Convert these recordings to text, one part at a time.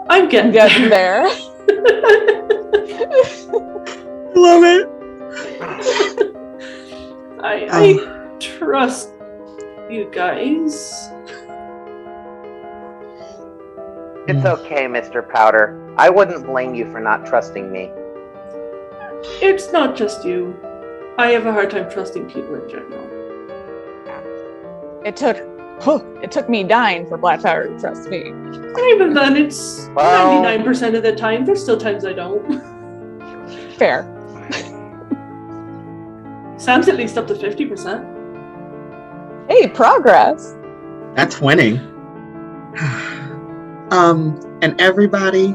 I'm getting there. Love it. I trust you guys. It's okay, Mr. Powder. I wouldn't blame you for not trusting me. It's not just you. I have a hard time trusting people in general. It took me dying for Black Powder to trust me. Even then, it's 99% of the time. There's still times I don't. Fair. Sam's at least up to 50%. Hey, progress. That's winning. And everybody,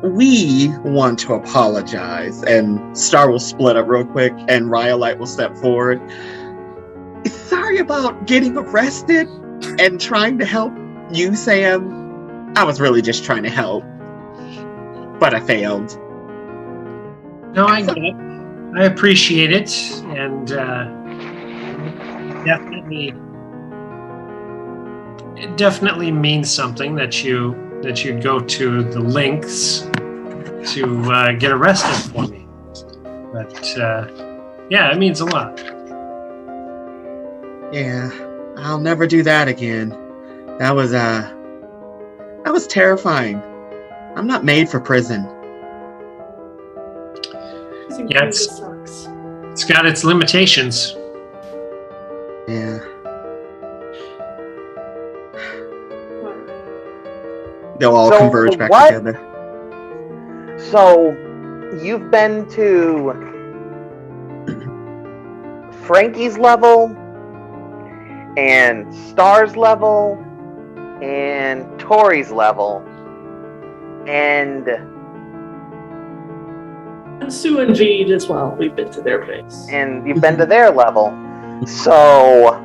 we want to apologize. And Star will split up real quick, and Rhyolite will step forward. Sorry about getting arrested and trying to help you, Sam. I was really just trying to help, but I failed. No, I get it. I appreciate it, and it definitely means something that you'd go to the lengths to get arrested for me. But yeah, it means a lot. Yeah, I'll never do that again. That was terrifying. I'm not made for prison. Yeah, it's got its limitations. Yeah. They'll all converge back together. So, you've been to Frankie's level, and Star's level, and Tori's level, and Sue and Jade as well. We've been to their place. And you've been to their level. So,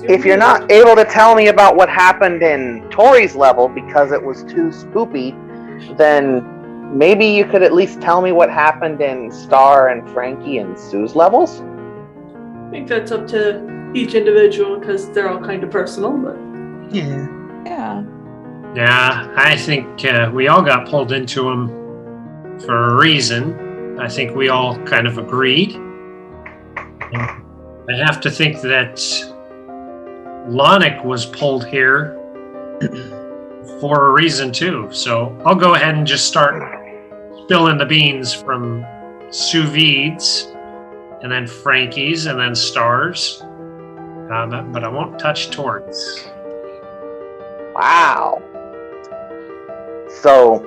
if you're not able to tell me about what happened in Tori's level because it was too spoopy, then maybe you could at least tell me what happened in Star and Frankie and Sue's levels? I think that's up to each individual because they're all kind of personal, but... Yeah. Yeah, I think we all got pulled into them for a reason. I think we all kind of agreed. And I have to think that Lonic was pulled here for a reason too. So I'll go ahead and just start spilling the beans from Sous Vide's, and then Frankie's, and then Star's. But I won't touch Tori's. Wow. So,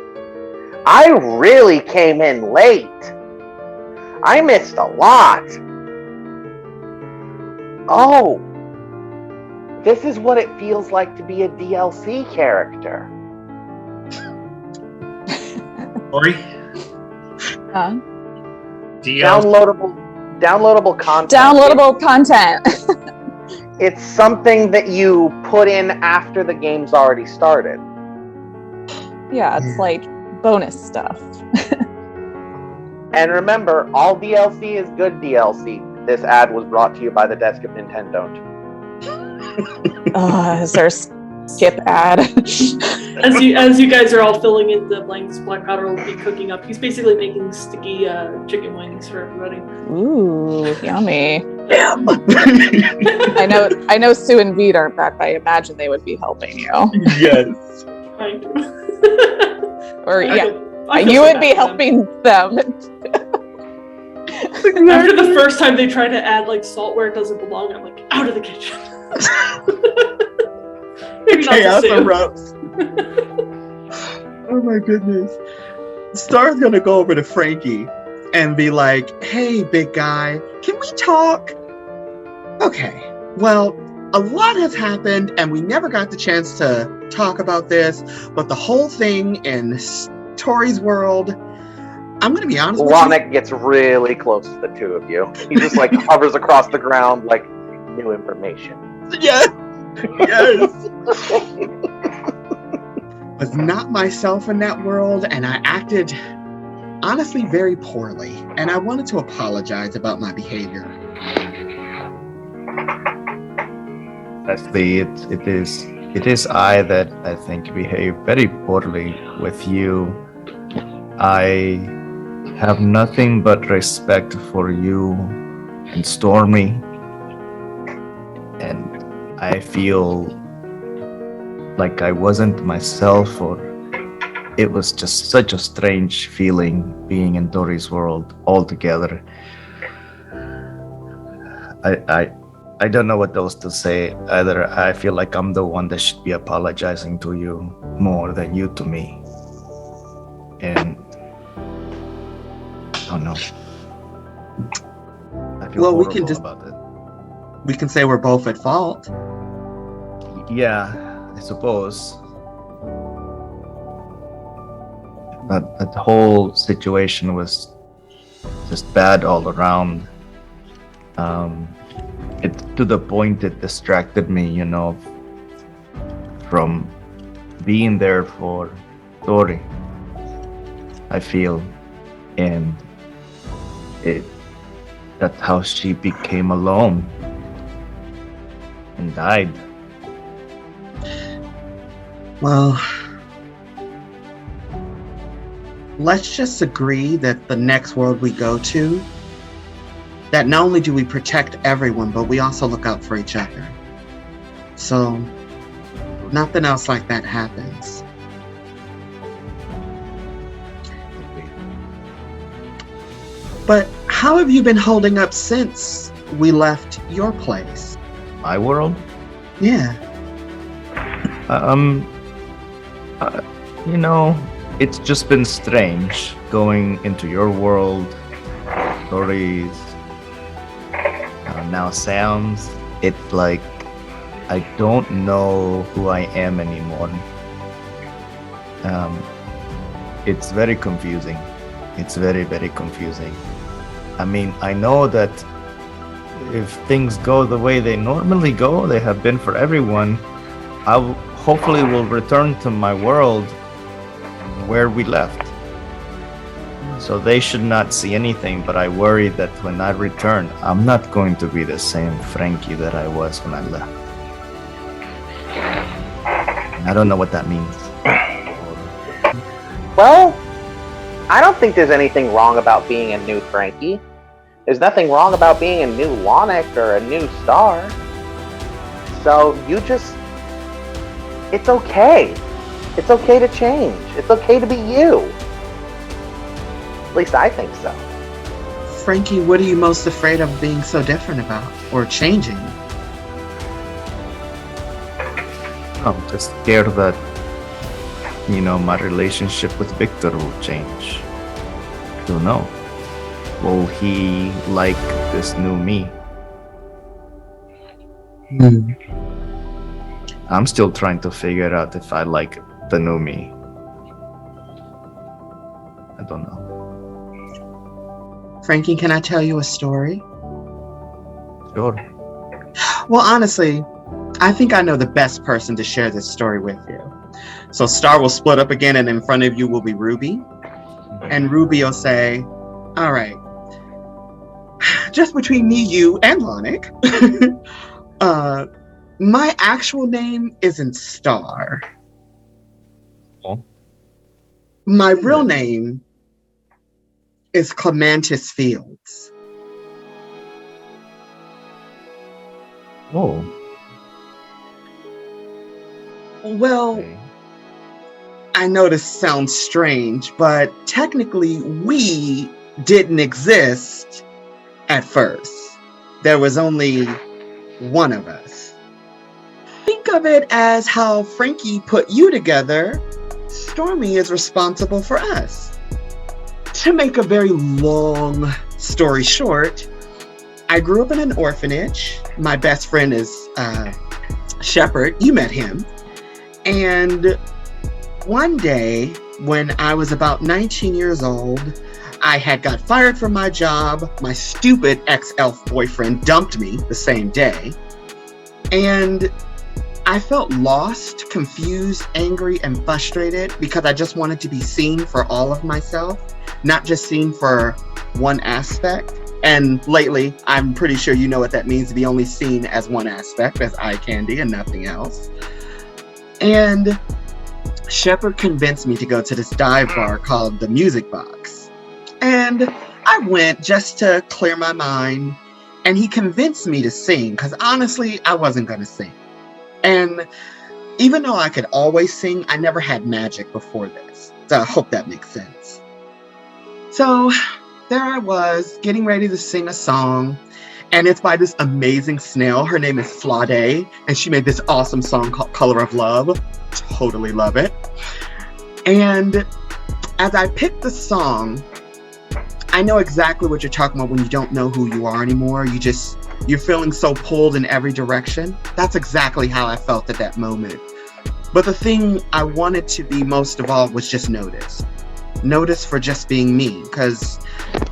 I really came in late. I missed a lot. Oh, this is what it feels like to be a DLC character. Tori? Huh? Downloadable content. Downloadable content. It's something that you put in after the game's already started. Yeah, it's like bonus stuff. And remember, all DLC is good DLC. This ad was brought to you by the desk of Nintendo. Is there a skip ad? As you guys are all filling in the blanks, Black Powder will be cooking up. He's basically making sticky chicken wings for everybody. Ooh, yummy. I know Sue and Veed aren't back, but I imagine they would be helping you. Yes. Kind of. Or you would be helping them. After the first time they try to add like salt where it doesn't belong, I'm like, out of the kitchen. Maybe Chaos not erupts. Oh my goodness. Star's gonna go over to Frankie and be like, hey, big guy, can we talk? Okay, well, a lot has happened and we never got the chance to talk about this, but the whole thing in Tori's world, I'm gonna be honest with you. Lonic gets really close to the two of you. He just like hovers across the ground like new information. Yes. Was not myself in that world, and I acted honestly very poorly, and I wanted to apologize about my behavior. Honestly, it is It is I that I think behave very poorly with you. I have nothing but respect for you and Stormy, and I feel like I wasn't myself, or it was just such a strange feeling being in Dory's world altogether. I don't know what else to say either. I feel like I'm the one that should be apologizing to you more than you to me. And I don't know. I feel Well, we horrible can just- about it. We can say we're both at fault. Yeah, I suppose. But that whole situation was just bad all around. It to the point it distracted me, from being there for Tori. I feel, and that's how she became alone and died. Well, let's just agree that the next world we go to, that not only do we protect everyone, but we also look out for each other. So, nothing else like that happens. But how have you been holding up since we left your place? My world? Yeah. It's just been strange going into your world, stories, now sounds. It's like I don't know who I am anymore. It's very confusing. It's very, very confusing. I mean, I know that if things go the way they normally go, they have been for everyone, hopefully will return to my world where we left. So they should not see anything, but I worry that when I return, I'm not going to be the same Frankie that I was when I left. I don't know what that means. Well, I don't think there's anything wrong about being a new Frankie. There's nothing wrong about being a new Lonic or a new Star. So it's okay. It's okay to change. It's okay to be you. At least I think so. Frankie, what are you most afraid of being so different about or changing? I'm just scared that, my relationship with Victor will change. I don't know. Will he like this new me? I'm still trying to figure out if I like the new me. I don't know. Frankie, can I tell you a story? Sure. Well, honestly, I think I know the best person to share this story with you. So Star will split up again, and in front of you will be Ruby. And Ruby will say, all right, just between me, you, and Lonic, my actual name isn't Star. Oh. My real name is Clementis Fields. Oh. Well, Okay. I know this sounds strange, but technically we didn't exist at first. There was only one of us. Think of it as how Frankie put you together. Stormy is responsible for us. To make a very long story short, I grew up in an orphanage. My best friend is Shepard. You met him. And one day, when I was about 19 years old, I had got fired from my job. My stupid ex-elf boyfriend dumped me the same day. And I felt lost, confused, angry, and frustrated because I just wanted to be seen for all of myself, not just seen for one aspect. And lately, I'm pretty sure you know what that means to be only seen as one aspect, as eye candy and nothing else. And Shepard convinced me to go to this dive bar called the Music Box. And I went just to clear my mind. And he convinced me to sing, because honestly, I wasn't going to sing. And even though I could always sing, I never had magic before this. So I hope that makes sense. So there I was, getting ready to sing a song. And it's by this amazing snail. Her name is Flade. And she made this awesome song called Color of Love. Totally love it. And as I picked the song, I know exactly what you're talking about when you don't know who you are anymore. You're feeling so pulled in every direction. That's exactly how I felt at that moment. But the thing I wanted to be most of all was just noticed. Noticed for just being me. Because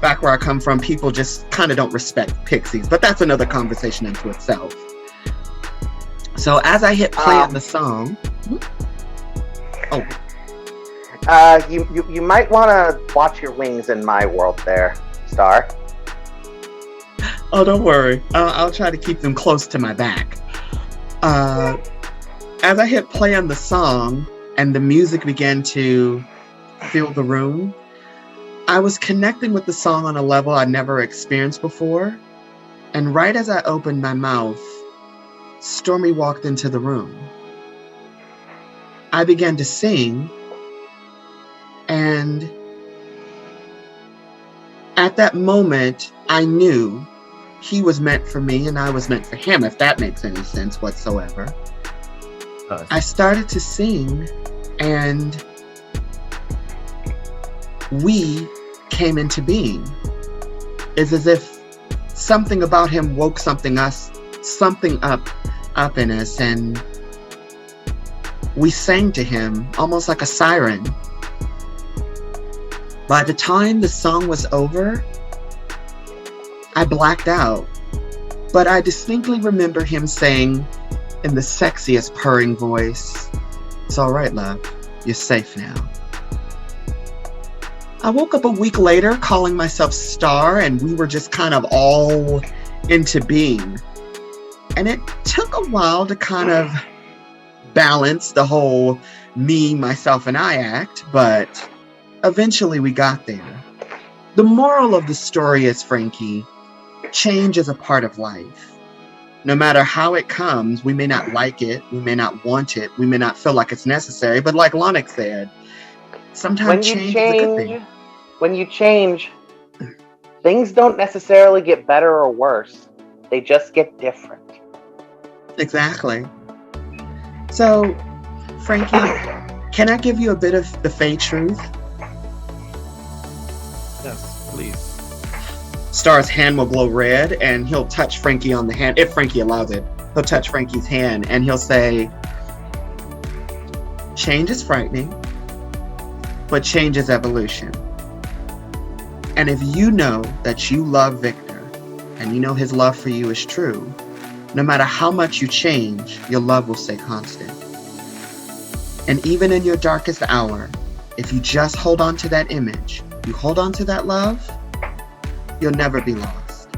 back where I come from, people just kind of don't respect pixies. But that's another conversation into itself. So as I hit play on the song... Oh. You might want to watch your wings in my world there, Star. Oh, don't worry. I'll try to keep them close to my back. As I hit play on the song and the music began to fill the room, I was connecting with the song on a level I'd never experienced before. And right as I opened my mouth, Stormy walked into the room. I began to sing. And at that moment, I knew he was meant for me and I was meant for him, if that makes any sense whatsoever. I started to sing and we came into being. It's as if something about him woke something up in us, and we sang to him almost like a siren. By the time the song was over, I blacked out, but I distinctly remember him saying in the sexiest purring voice, "It's all right, love. You're safe now." I woke up a week later calling myself Star, and we were just kind of all into being. And it took a while to kind of balance the whole me, myself, and I act, but eventually we got there. The moral of the story is, Frankie, change is a part of life. No matter how it comes, we may not like it, we may not want it, we may not feel like it's necessary, but like Lonix said, sometimes change is a good thing. When you change, things don't necessarily get better or worse. They just get different. Exactly. So, Frankie, can I give you a bit of the Fae truth? Yes, please. Star's hand will glow red, and he'll touch Frankie on the hand, if Frankie allows it. He'll touch Frankie's hand, and he'll say, "Change is frightening, but change is evolution. And if you know that you love Victor, and you know his love for you is true, no matter how much you change, your love will stay constant. And even in your darkest hour, if you just hold on to that image, you hold on to that love, you'll never be lost."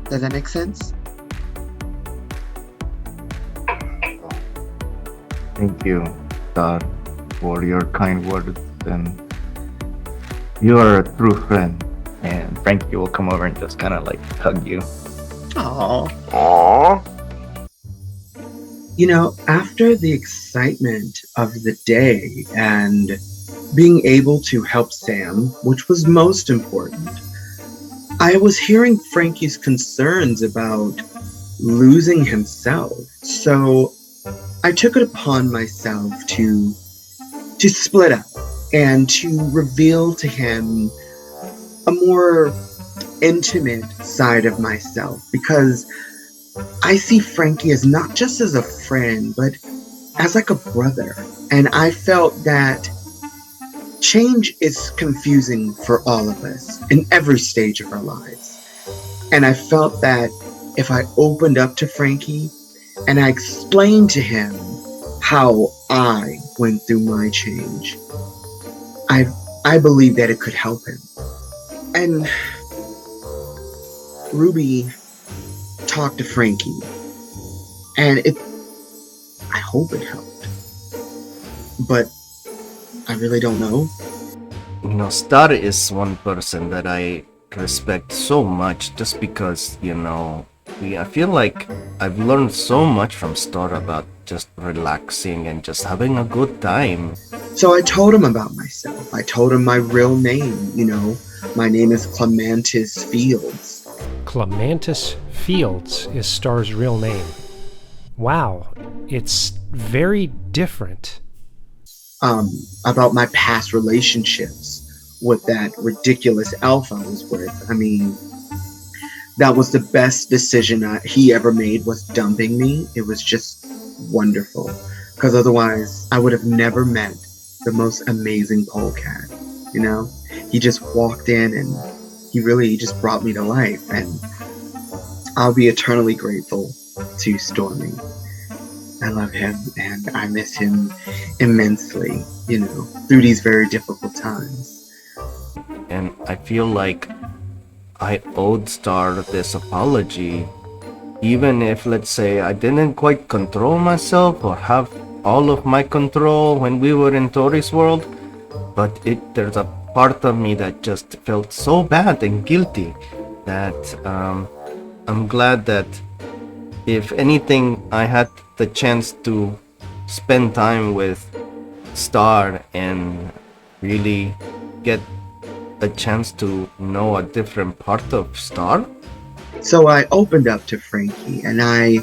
Does that make sense? Thank you, Star, for your kind words, and you are a true friend. And Frankie will come over and just kind of like hug you. Aww. Aww. You know, after the excitement of the day and being able to help Sam, which was most important, I was hearing Frankie's concerns about losing himself. So I took it upon myself to split up and to reveal to him a more intimate side of myself, because I see Frankie as not just as a friend, but as like a brother. And I felt that change is confusing for all of us in every stage of our lives. And I felt that if I opened up to Frankie and I explained to him how I went through my change, I believe that it could help him. And Ruby talked to Frankie, and I hope it helped. but I really don't know. You know, Star is one person that I respect so much just because, you know, I feel like I've learned so much from Star about just relaxing and just having a good time. So I told him about myself. I told him my real name, you know. My name is Clementis Fields. Clementis Fields is Star's real name. Wow, it's very different. About my past relationships with that ridiculous elf I was with. I mean, that was the best decision he ever made, was dumping me. It was just wonderful, because otherwise I would have never met the most amazing polecat. You know, he just walked in and he just brought me to life, and I'll be eternally grateful to Stormy. I love him and I miss him immensely, you know, through these very difficult times. And I feel like I owed Star this apology, even if, let's say, I didn't quite control myself or have all of my control when we were in Tori's world, but there's a part of me that just felt so bad and guilty that I'm glad that, if anything, I had the chance to spend time with Star and really get a chance to know a different part of Star. So I opened up to Frankie, and I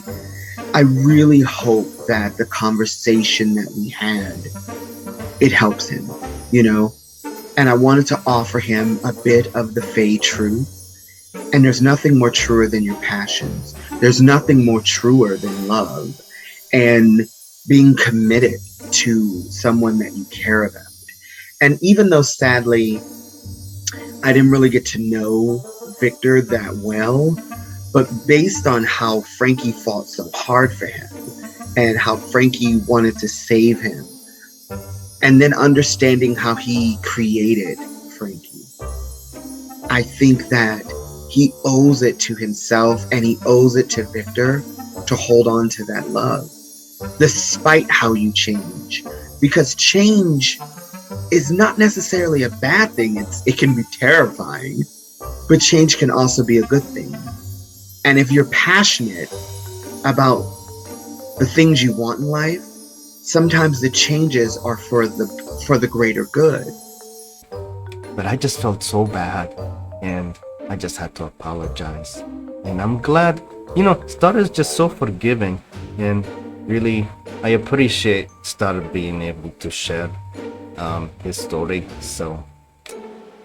really hope that the conversation that we had, it helps him, you know? And I wanted to offer him a bit of the Fae truth. And there's nothing more truer than your passions. There's nothing more truer than love and being committed to someone that you care about. And even though, sadly, I didn't really get to know Victor that well, but based on how Frankie fought so hard for him and how Frankie wanted to save him, and then understanding how he created Frankie, I think that he owes it to himself and he owes it to Victor to hold on to that love, despite how you change. Because change is not necessarily a bad thing. It can be terrifying, but change can also be a good thing. And if you're passionate about the things you want in life, sometimes the changes are for the greater good. But I just felt so bad, and I just had to apologize. And I'm glad, you know, Star is just so forgiving, and really, I appreciate Star being able to share his story. So,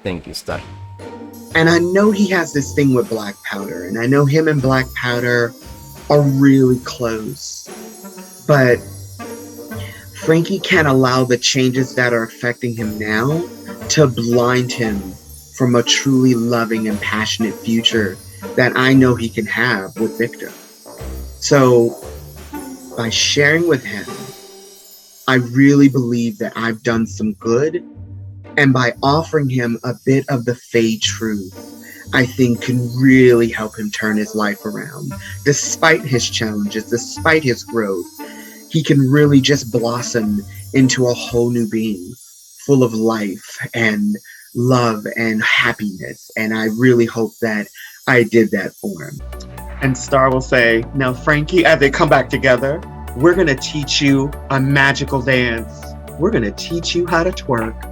thank you, Star. And I know he has this thing with Black Powder, and I know him and Black Powder are really close. But Frankie can't allow the changes that are affecting him now to blind him from a truly loving and passionate future that I know he can have with Victor. So, by sharing with him, I really believe that I've done some good, and by offering him a bit of the Fae truth, I think can really help him turn his life around. Despite his challenges, despite his growth, he can really just blossom into a whole new being, full of life and love and happiness. And I really hope that I did that for him. And Star will say, now Frankie, as they come back together, we're going to teach you a magical dance. We're going to teach you how to twerk.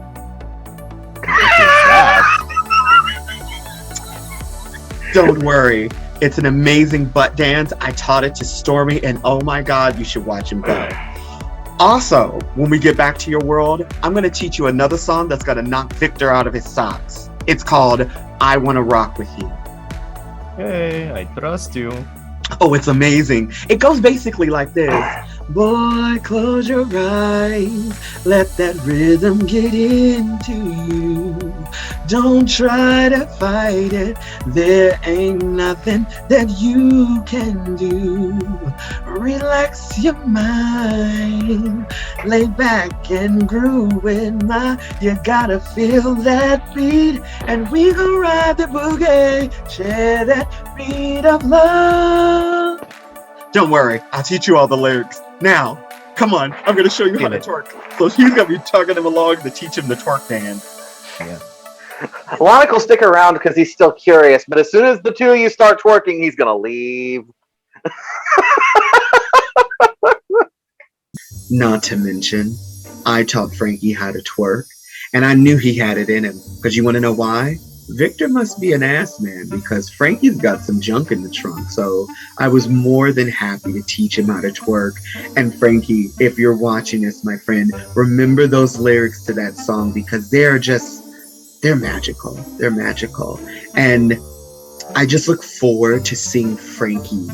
Don't worry. It's an amazing butt dance. I taught it to Stormy, and oh my God, you should watch him go. Also, when we get back to your world, I'm going to teach you another song that's going to knock Victor out of his socks. It's called I Wanna Rock With You. Hey, I trust you. Oh, it's amazing. It goes basically like this. Boy, close your eyes. Let that rhythm get into you. Don't try to fight it. There ain't nothing that you can do. Relax your mind. Lay back and groove with my. You gotta feel that beat. And we gon' ride the boogie. Share that beat of love. Don't worry, I'll teach you all the lyrics. Now, Come on, I'm gonna show you how to twerk. So he's gonna be tugging him along to teach him the twerk dance. Yeah. Lonic will stick around because he's still curious, but as soon as the two of you start twerking, he's gonna leave. Not to mention, I taught Frankie how to twerk, and I knew he had it in him. Because you want to know why? Victor must be an ass man because Frankie's got some junk in the trunk. So I was more than happy to teach him how to twerk. And Frankie, if you're watching this, my friend, remember those lyrics to that song because they're magical. They're magical. And I just look forward to seeing Frankie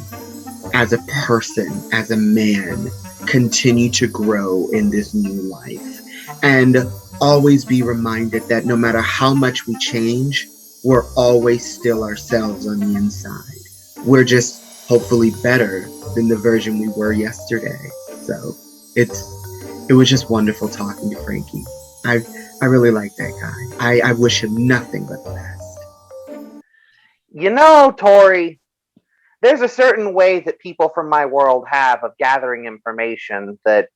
as a person, as a man, continue to grow in this new life. And always be reminded that no matter how much we change, we're always still ourselves on the inside. We're just hopefully better than the version we were yesterday. So it was just wonderful talking to Frankie. I really like that guy. I wish him nothing but the best. You know, Tori, there's a certain way that people from my world have of gathering information that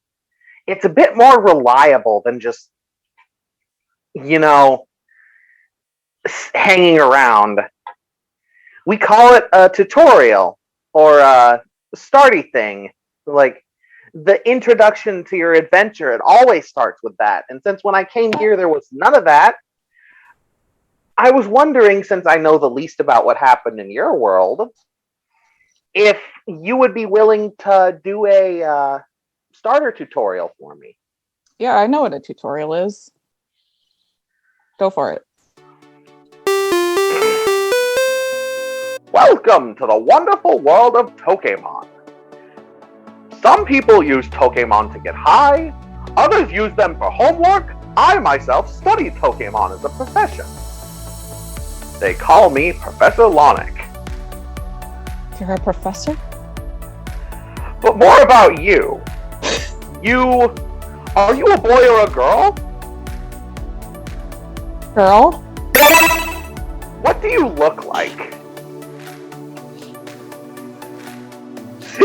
it's a bit more reliable than just, hanging around. We call it a tutorial or a starty thing. Like the introduction to your adventure, it always starts with that. And since when I came here, there was none of that, I was wondering, since I know the least about what happened in your world, if you would be willing to do a starter tutorial for me. Yeah, I know what a tutorial is. Go for it. Welcome to the wonderful world of Tokemon. Some people use Tokemon to get high, others use them for homework. I myself study Tokemon as a profession. They call me Professor Lonic. You're a professor? But more about you. Are you a boy or a girl? Girl? What do you look like?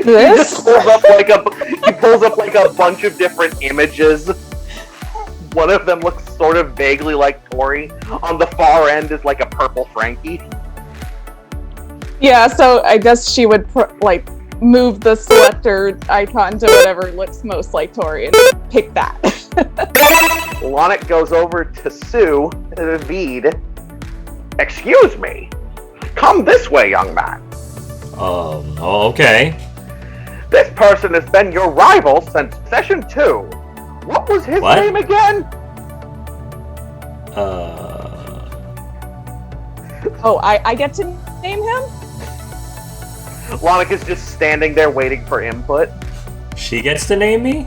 This? He pulls up like a bunch of different images. One of them looks sort of vaguely like Tori. On the far end is like a purple Frankie. Yeah, so I guess she would move the selector icon to whatever looks most like Tori and pick that. Lonic goes over to Sue Veed. Excuse me. Come this way, young man. Okay. This person has been your rival since session 2. What was his name again? Oh, I get to name him? Lonic is just standing there waiting for input. She gets to name me?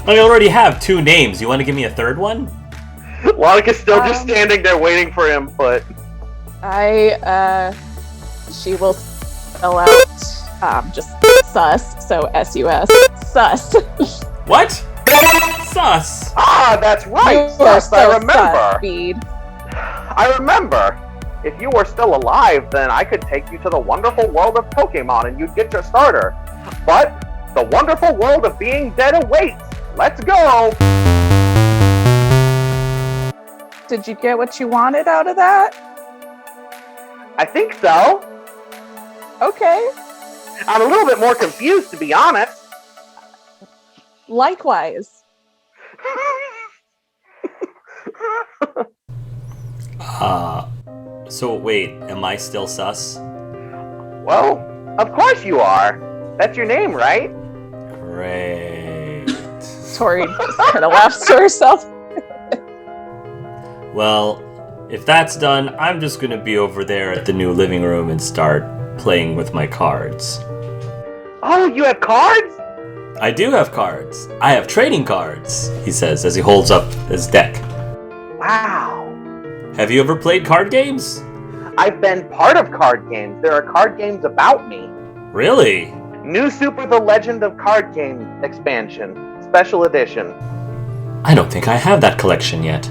I already have 2 names. You want to give me a third one? Lonic is still just standing there waiting for input. She will spell out, just sus, so S-U-S, sus. What? Sus. Ah, that's right. Sus, I remember. Speed. I remember. If you were still alive, then I could take you to the wonderful world of Pokemon and you'd get your starter. But the wonderful world of being dead awaits. Let's go. Did you get what you wanted out of that? I think so. Okay. I'm a little bit more confused, to be honest. Likewise. So wait, am I still sus? Well, of course you are. That's your name, right? Great. Tori just kind of laughs to herself. Well, if that's done, I'm just gonna be over there at the new living room and start playing with my cards. Oh, you have cards? I do have cards. I have trading cards, he says as he holds up his deck. Wow. Have you ever played card games? I've been part of card games. There are card games about me. Really? New Super The Legend of Card Game expansion. Special edition. I don't think I have that collection yet.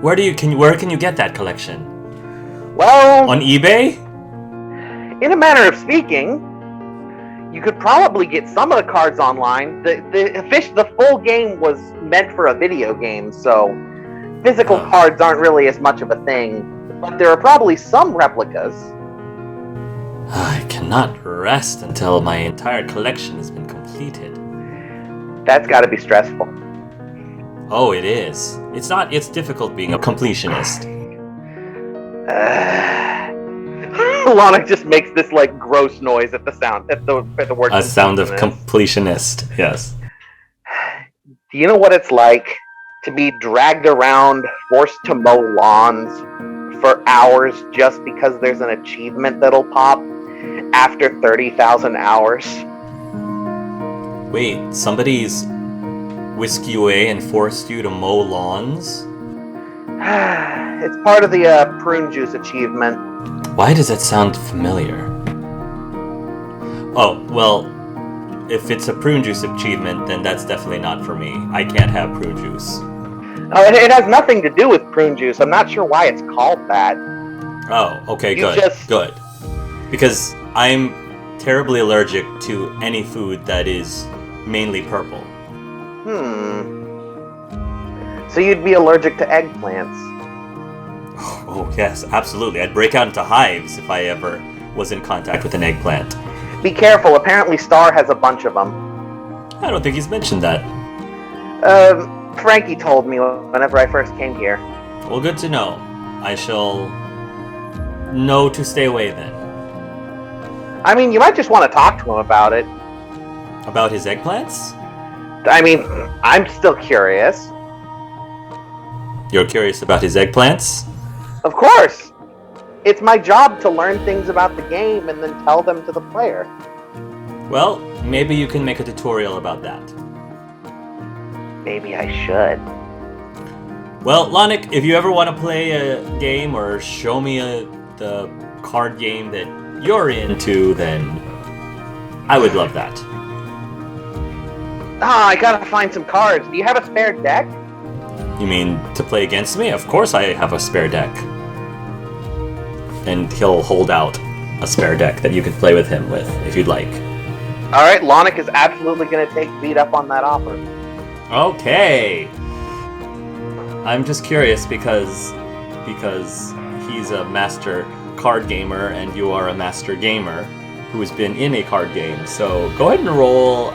Where can you get that collection? Well, On eBay? in a manner of speaking, you could probably get some of the cards online. The full game was meant for a video game, so physical cards aren't really as much of a thing. But there are probably some replicas. I cannot rest until my entire collection has been completed. That's got to be stressful. Oh, it is. It's difficult being a completionist. Lana just makes this like gross noise at the word. A sound of completionist. completionist, yes. Do you know what it's like to be dragged around, forced to mow lawns for hours just because there's an achievement that'll pop after 30,000 hours? Wait, somebody's whisked you away and forced you to mow lawns? It's part of the prune juice achievement. Why does that sound familiar? Oh, well, if it's a prune juice achievement, then that's definitely not for me. I can't have prune juice. Oh, it has nothing to do with prune juice. I'm not sure why it's called that. Oh, okay, You good. just- Good. Because I'm terribly allergic to any food that is mainly purple. So you'd be allergic to eggplants. Oh, yes, absolutely. I'd break out into hives if I ever was in contact with an eggplant. Be careful. Apparently Star has a bunch of them. I don't think he's mentioned that. Frankie told me whenever I first came here. Well, good to know. I shall know to stay away then. I mean, you might just want to talk to him about it. About his eggplants? I mean, I'm still curious. You're curious about his eggplants? Of course! It's my job to learn things about the game and then tell them to the player. Well, maybe you can make a tutorial about that. Maybe I should. Well, Lanik, if you ever want to play a game or show me the card game that you're into, then I would love that. I gotta find some cards. Do you have a spare deck? You mean to play against me? Of course I have a spare deck. And he'll hold out a spare deck that you can play with him with, if you'd like. Alright, Lonic is absolutely gonna take beat up on that offer. Okay. I'm just curious because he's a master card gamer and you are a master gamer who has been in a card game. So go ahead and roll.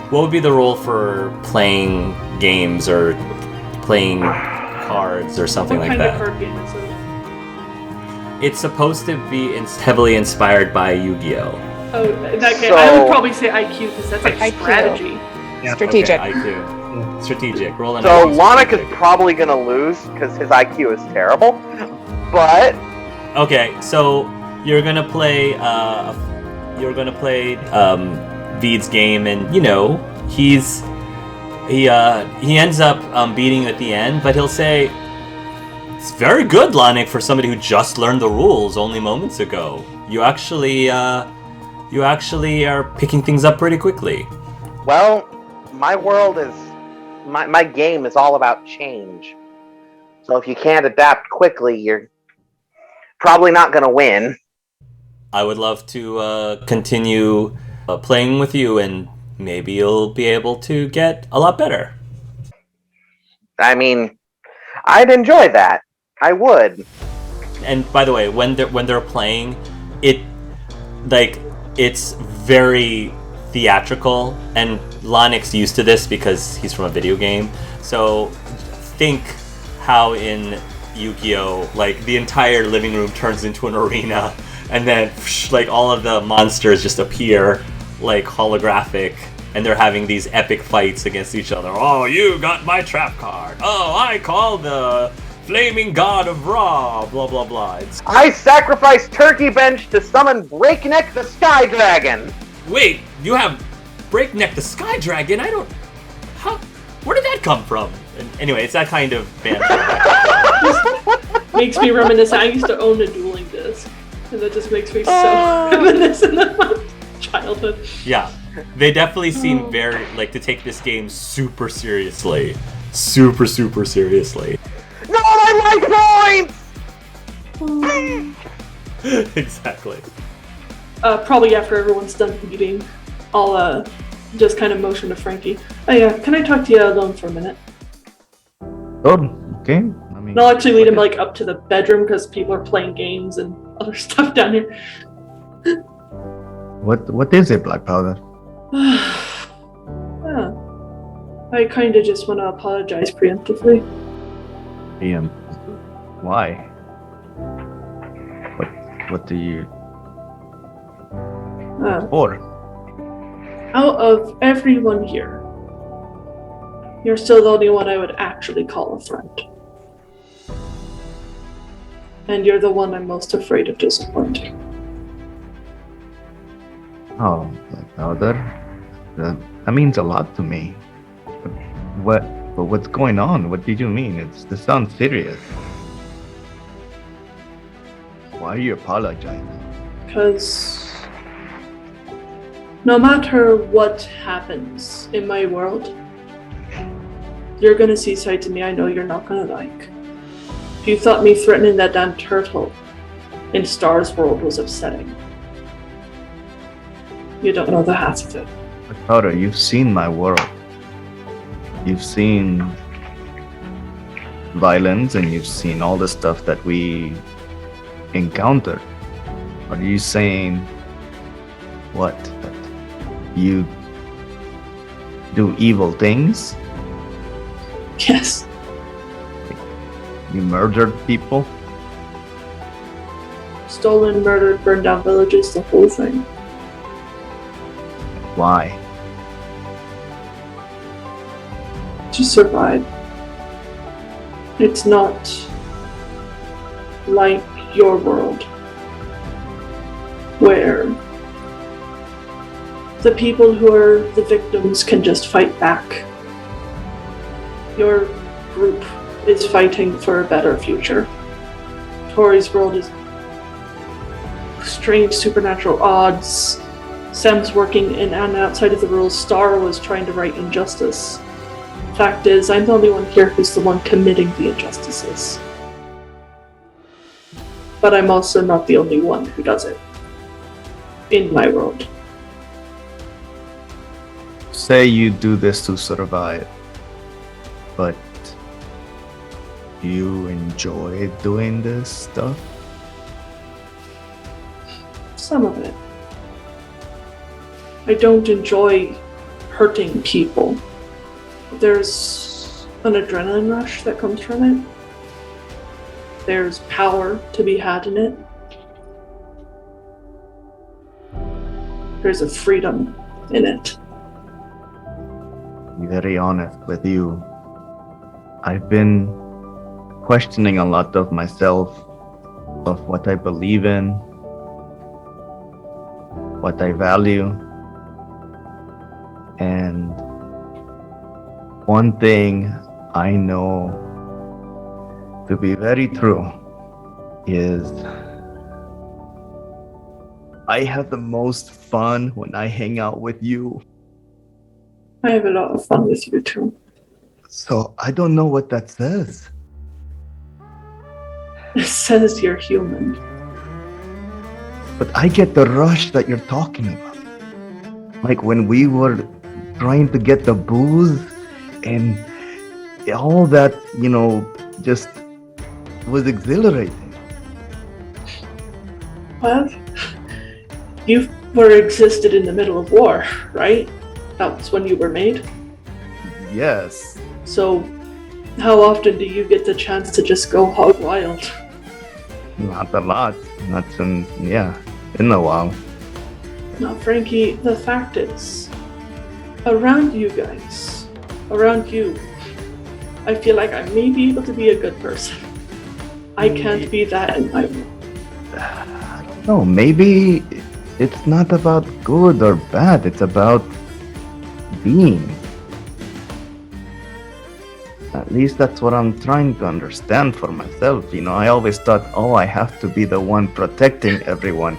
What would be the role for playing games or playing cards or something What like kind that? of card game is it? It's supposed to be heavily inspired by Yu-Gi-Oh! Oh, in that case, So- I would probably say IQ because that's like IQ. strategy. Strategic. Okay, IQ. Strategic. Roll an So IQ Lonic is strategic. probably gonna lose because his IQ is terrible. But Okay, so you're gonna play Veed's game, and you know he ends up beating you at the end, but he'll say, "It's very good, Lanik, for somebody who just learned the rules only moments ago. You actually are picking things up pretty quickly." well, my world is my game is all about change. So if you can't adapt quickly, you're probably not gonna win. I would love to continue playing with you, and maybe you'll be able to get a lot better. I mean, I'd enjoy that. I would. And by the way, when they're playing, it's very theatrical, and Lonix used to this because he's from a video game. So think how in Yu-Gi-Oh, like the entire living room turns into an arena, and then like all of the monsters just appear like holographic, and they're having these epic fights against each other. Oh, you got my trap card. Oh, I call the flaming god of Ra. Blah blah blah. I sacrificed Turkey Bench to summon Breakneck the Sky Dragon. Wait, you have Breakneck the Sky Dragon? I don't. How? Where did that come from? And anyway, it's that kind of band. Makes me reminiscent. I used to own a dueling disc, and that just makes me so reminiscent of my childhood. Yeah, they definitely seem very like to take this game super seriously, super seriously. No, my life points! Exactly. Probably after everyone's done eating, I'll just kind of motion to Frankie. Oh yeah, can I talk to you alone for a minute? Oh, okay. I mean, And I'll actually lead him like up to the bedroom because people are playing games and other stuff down here. what is it, Black Powder? Yeah. I kind of just want to apologize preemptively. Ian, why? What do you for? Out of everyone here, you're still the only one I would actually call a friend. And you're the one I'm most afraid of disappointing. Oh, Black Powder, that means a lot to me. But what's going on? What did you mean? This sounds serious. Why are you apologizing? Because no matter what happens in my world, you're gonna see sides of me I know you're not gonna like. If you thought me threatening that damn turtle in Star's world was upsetting, you don't know the half of it. Black Powder, you've seen my world. You've seen violence and you've seen all the stuff that we encounter. Are you saying what? That you do evil things? Yes. You murdered people? Stolen, murdered, burned down villages, the whole thing. Why? To survive. It's not like your world, where the people who are the victims can just fight back. Your group is fighting for a better future. Tori's world is strange supernatural odds. Sam's working in and outside of the rules. Star was trying to right injustice. Fact is, I'm the only one here who's the one committing the injustices. But I'm also not the only one who does it. In my world. Say you do this to survive, but you enjoy doing this stuff? Some of it. I don't enjoy hurting people. There's an adrenaline rush that comes from it. There's power to be had in it. There's a freedom in it. Be very honest with you. I've been questioning a lot of myself, of what I believe in, what I value. And one thing I know to be very true is I have the most fun when I hang out with you. I have a lot of fun with you too. So I don't know what that says. It says you're human. But I get the rush that you're talking about. Like when we were trying to get the booze and all that, just was exhilarating. Well, you were existed in the middle of war, right? That's when you were made. Yes. So, how often do you get the chance to just go hog wild? Not a lot. Not in a while. Now, Frankie, the fact is, around you guys, around you, I feel like I may be able to be a good person. I can't be that in my world. I don't know. Maybe it's not about good or bad. It's about being. At least that's what I'm trying to understand for myself. I always thought, I have to be the one protecting everyone.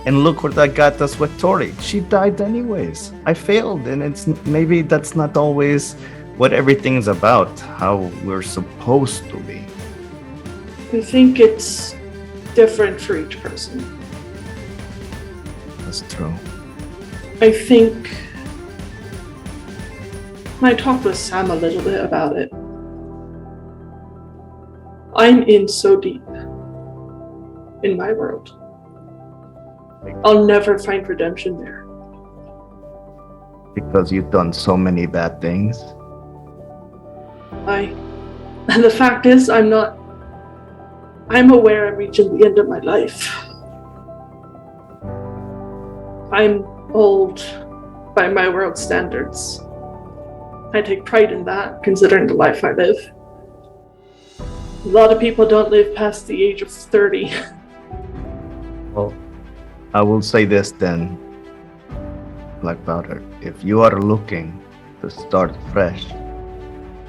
And look where that got us with Tori. She died anyways. I failed, and maybe that's not always what everything's about, how we're supposed to be. I think it's different for each person. That's true. I think I talked with Sam a little bit about it. I'm in so deep in my world. I'll never find redemption there. Because you've done so many bad things. And the fact is, I'm aware I'm reaching the end of my life. I'm old by my world standards. I take pride in that, considering the life I live. A lot of people don't live past the age of 30. Well, I will say this then, Black Powder. If you are looking to start fresh,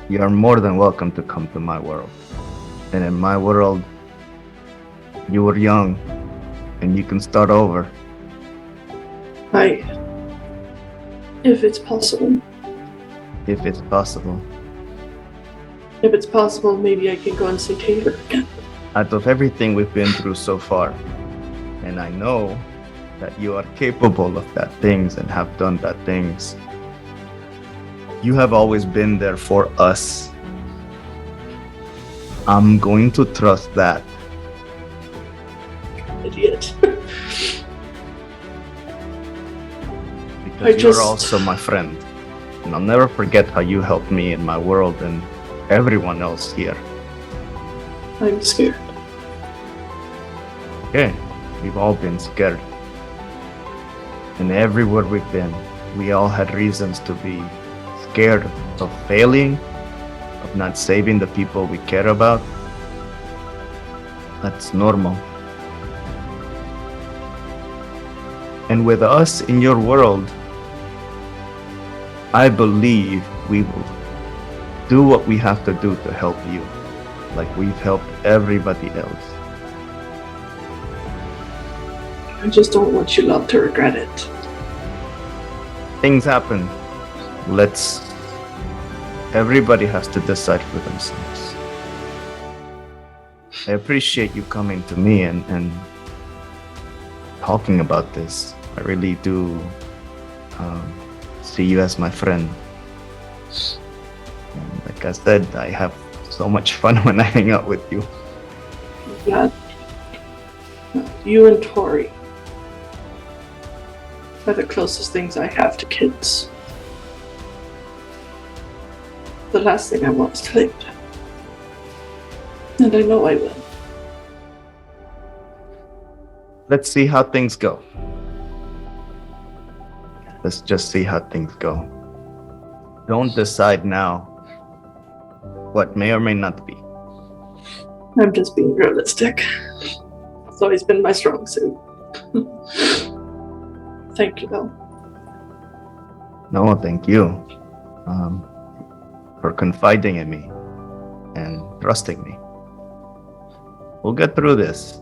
you are more than welcome to come to my world. And in my world, you were young, and you can start over. If it's possible. If it's possible. If it's possible, maybe I can go and see Taylor again. Out of everything we've been through so far, and I know that you are capable of bad things and have done bad things, you have always been there for us. I'm going to trust that. Idiot. Because you're also my friend. And I'll never forget how you helped me in my world and everyone else here. I'm scared. Okay, we've all been scared. And everywhere we've been, we all had reasons to be scared of failing, of not saving the people we care about. That's normal. And with us in your world, I believe we will do what we have to do to help you, like we've helped everybody else. I just don't want you lot to regret it. Things happen. Everybody has to decide for themselves. I appreciate you coming to me and talking about this. I really do see you as my friend. And like I said, I have so much fun when I hang out with you. Yeah. You and Tori are the closest things I have to kids. The last thing I want is to leave them. And I know I will. Let's see how things go. Let's just see how things go. Don't decide now what may or may not be. I'm just being realistic. It's always been my strong suit. Thank you, though. No, thank you for confiding in me and trusting me. We'll get through this.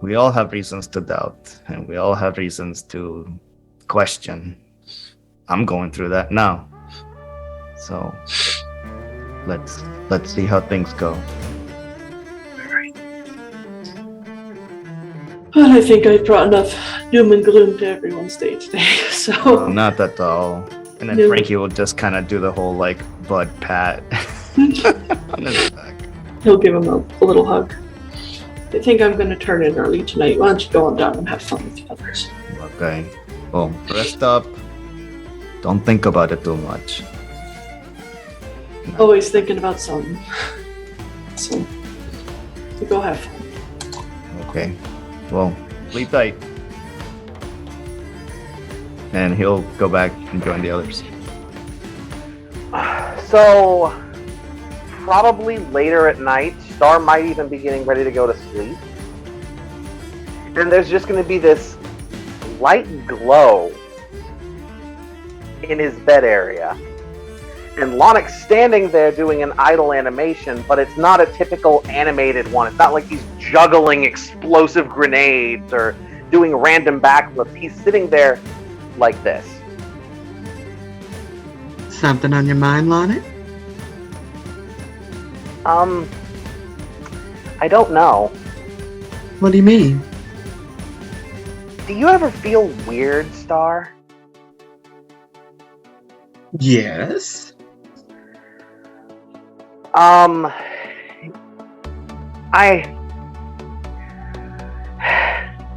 We all have reasons to doubt, and we all have reasons to question. I'm going through that now. So let's see how things go. Alright. But I think I brought enough doom and gloom to everyone's day today, so... Not at all. And then No. Frankie will just kind of do the whole, like, bud pat on his back. He'll give him a little hug. I think I'm going to turn in early tonight. Why don't you go on down and have fun with the others? Okay. Well, rest up. Don't think about it too much. Always thinking about something. So go have fun. Okay. Well, sleep tight. And he'll go back and join the others. So, probably later at night, Star might even be getting ready to go to sleep. And there's just going to be this light glow in his bed area. And Lonix standing there doing an idle animation, but it's not a typical animated one. It's not like he's juggling explosive grenades or doing random backflips. He's sitting there like this. Something on your mind, Lonnie? I don't know. What do you mean? Do you ever feel weird, Star? Yes.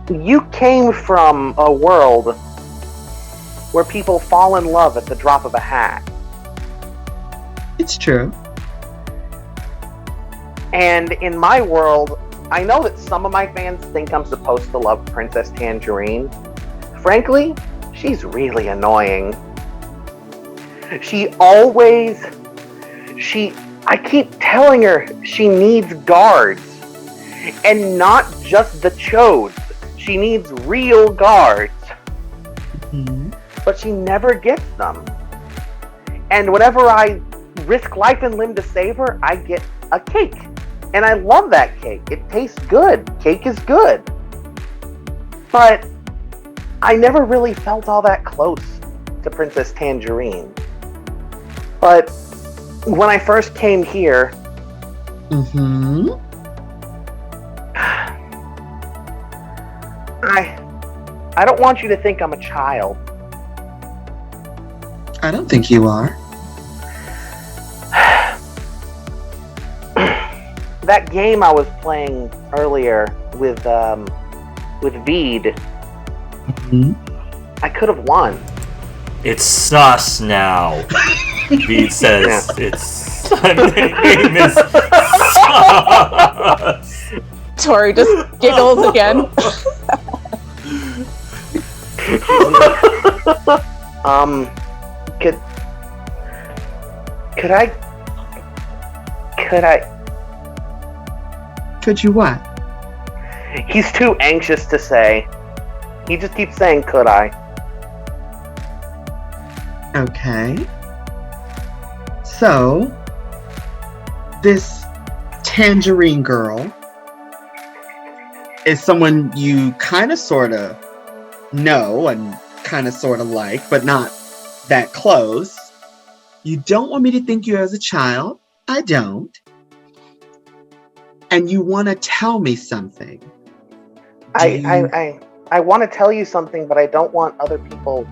You came from a world where people fall in love at the drop of a hat. It's true. And in my world, I know that some of my fans think I'm supposed to love Princess Tangerine. Frankly, she's really annoying. I keep telling her she needs guards. And not just the chodes. She needs real guards. Mm-hmm. But she never gets them. And whenever I risk life and limb to save her, I get a cake. And I love that cake. It tastes good. Cake is good. But I never really felt all that close to Princess Tangerine. But when I first came here, Mm-hmm. I don't want you to think I'm a child. I don't think you are. That game I was playing earlier with Veed, Mm-hmm. I could have won. It's sus now. Reed says it's the name is sus. Tori just giggles again. Could I? Could you what? He's too anxious to say. He just keeps saying, could I? Okay. So, this Tangerine girl is someone you kind of sort of know and kind of sort of like, but not that close. You don't want me to think you as a child. I don't. And you want to tell me something. I want to tell you something, but I don't want other people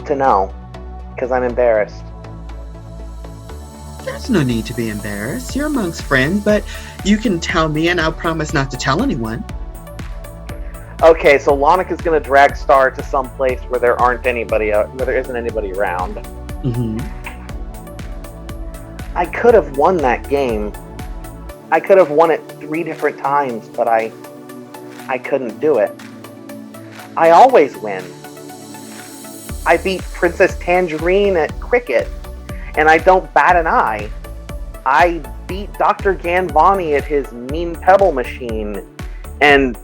to know because I'm embarrassed. There's no need to be embarrassed. You're amongst friends, but you can tell me and I'll promise not to tell anyone. Okay, so Lonica's gonna drag Star to some place where there isn't anybody around. Mm-hmm. I could have won that game. I could have won it 3 different times, but I couldn't do it. I always win. I beat Princess Tangerine at cricket, and I don't bat an eye. I beat Dr. Ganvani at his mean pebble machine, and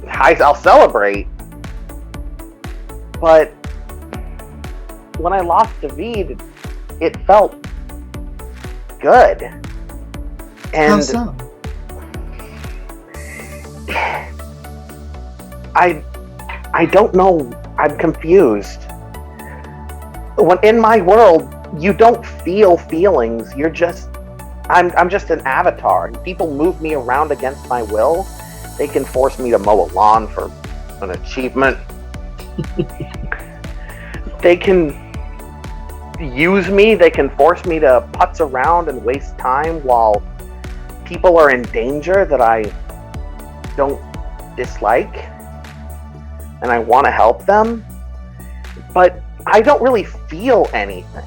I'll celebrate. But when I lost to Veed, it felt good. And How so? I don't know. I'm confused. When in my world, you don't feel feelings. You're just I'm just an avatar. People move me around against my will. They can force me to mow a lawn for an achievement. They can use me. They can force me to putz around and waste time while people are in danger that I don't dislike. And I want to help them. But I don't really feel anything.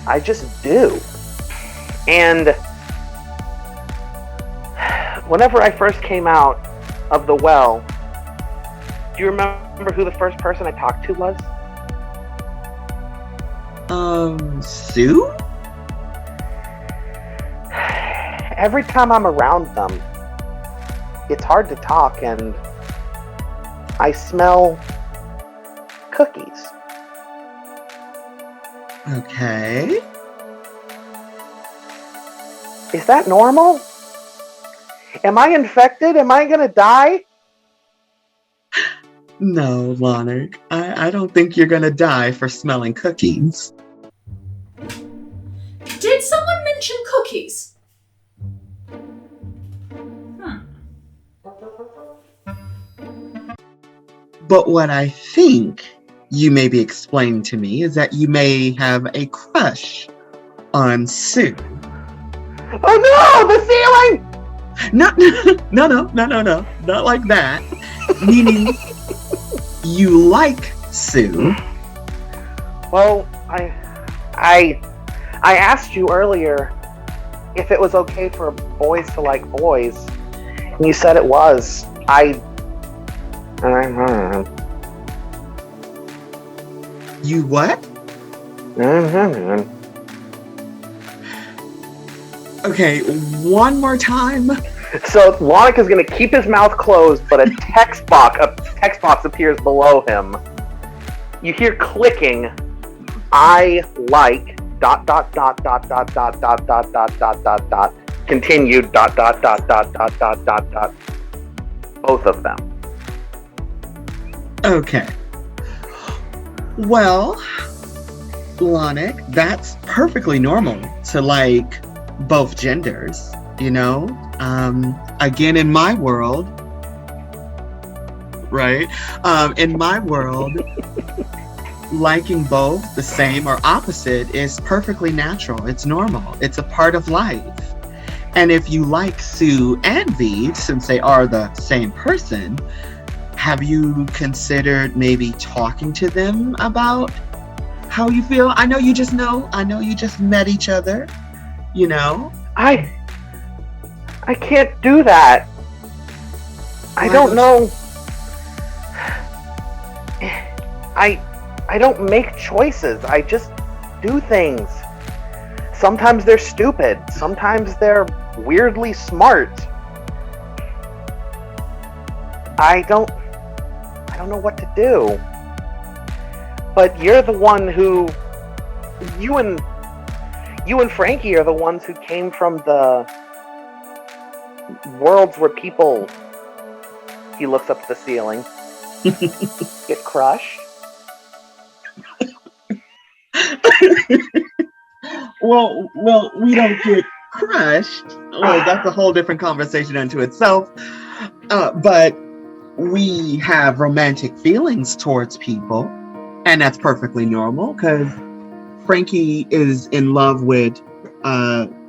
I just do. And whenever I first came out of the well, do you remember who the first person I talked to was? Sue? Every time I'm around them, it's hard to talk, and I smell cookies. Okay. Is that normal? Am I infected? Am I gonna die? No, Lonard. I don't think you're gonna die for smelling cookies. Did someone mention cookies? But what I think you may be explaining to me is that you may have a crush on Sue. Oh no, the ceiling! Not, no, not like that. Meaning, you like Sue. Well, I asked you earlier if it was okay for boys to like boys, and you said it was. You what? Okay, one more time. So Lonic is going to keep his mouth closed, but a text box appears below him. You hear clicking. I like ... continued ... both of them. Okay. Well, Lonic, that's perfectly normal to like both genders, you know? Again, in my world, right? In my world, liking both the same or opposite is perfectly natural. It's normal. It's a part of life. And if you like Sue and Vive, since they are the same person, have you considered maybe talking to them about how you feel? I know you just met each other, you know? I can't do that. I don't know. I don't make choices. I just do things. Sometimes they're stupid. Sometimes they're weirdly smart. I don't know what to do. But you're the one who... You and Frankie are the ones who came from the worlds where people... He looks up at the ceiling. Get crushed. Well, we don't get crushed. Well, that's a whole different conversation unto itself. But we have romantic feelings towards people, and that's perfectly normal because Frankie is in love with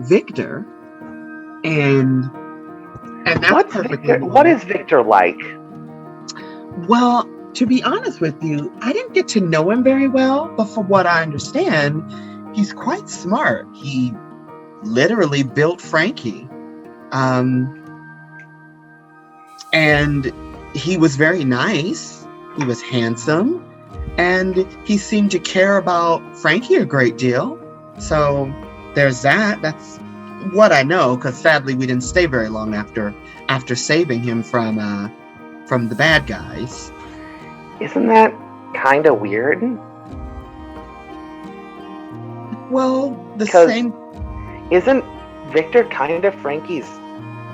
Victor, and that's perfectly normal. What is Victor like? Well, to be honest with you, I didn't get to know him very well, but from what I understand, he's quite smart. He literally built Frankie. And he was very nice. He was handsome. And he seemed to care about Frankie a great deal. So there's that. That's what I know, because sadly we didn't stay very long after saving him from the bad guys. Isn't that kind of weird? Well, same. Isn't Victor kind of Frankie's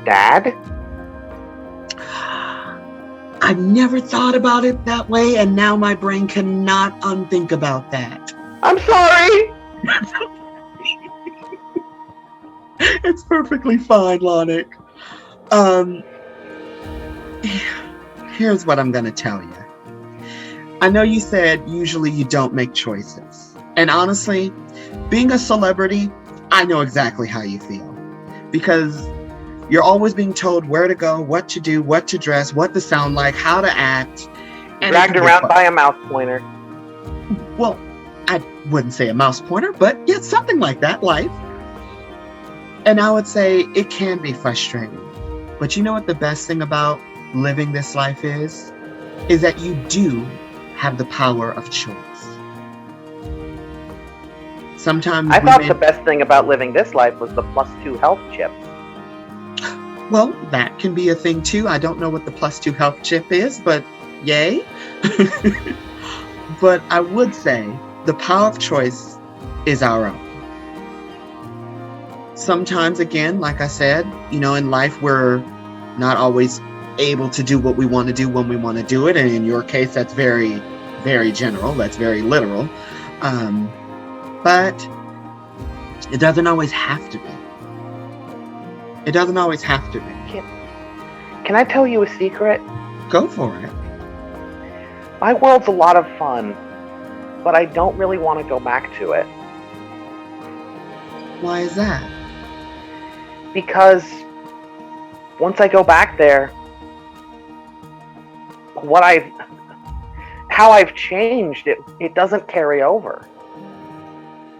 dad? I never thought about it that way, and now my brain cannot unthink about that. I'm sorry! It's perfectly fine, Lonic. Here's what I'm gonna tell you. I know you said usually you don't make choices. And honestly, being a celebrity, I know exactly how you feel. Because you're always being told where to go, what to do, what to dress, what to sound like, how to act. And dragged around by a mouse pointer. Well, I wouldn't say a mouse pointer, but yeah, something like that, life. And I would say it can be frustrating. But you know what the best thing about living this life is? Is that you do have the power of choice. Sometimes I thought the best thing about living this life was the +2 health chips. Well, that can be a thing too. I don't know what the +2 health chip is, but yay. But I would say the power of choice is our own. Sometimes, again, like I said, you know, in life we're not always able to do what we want to do when we want to do it. And in your case, that's very, very general. That's very literal. But it doesn't always have to be. It doesn't always have to be. Can I tell you a secret? Go for it. My world's a lot of fun, but I don't really want to go back to it. Why is that? Because once I go back there, how I've changed, it doesn't carry over.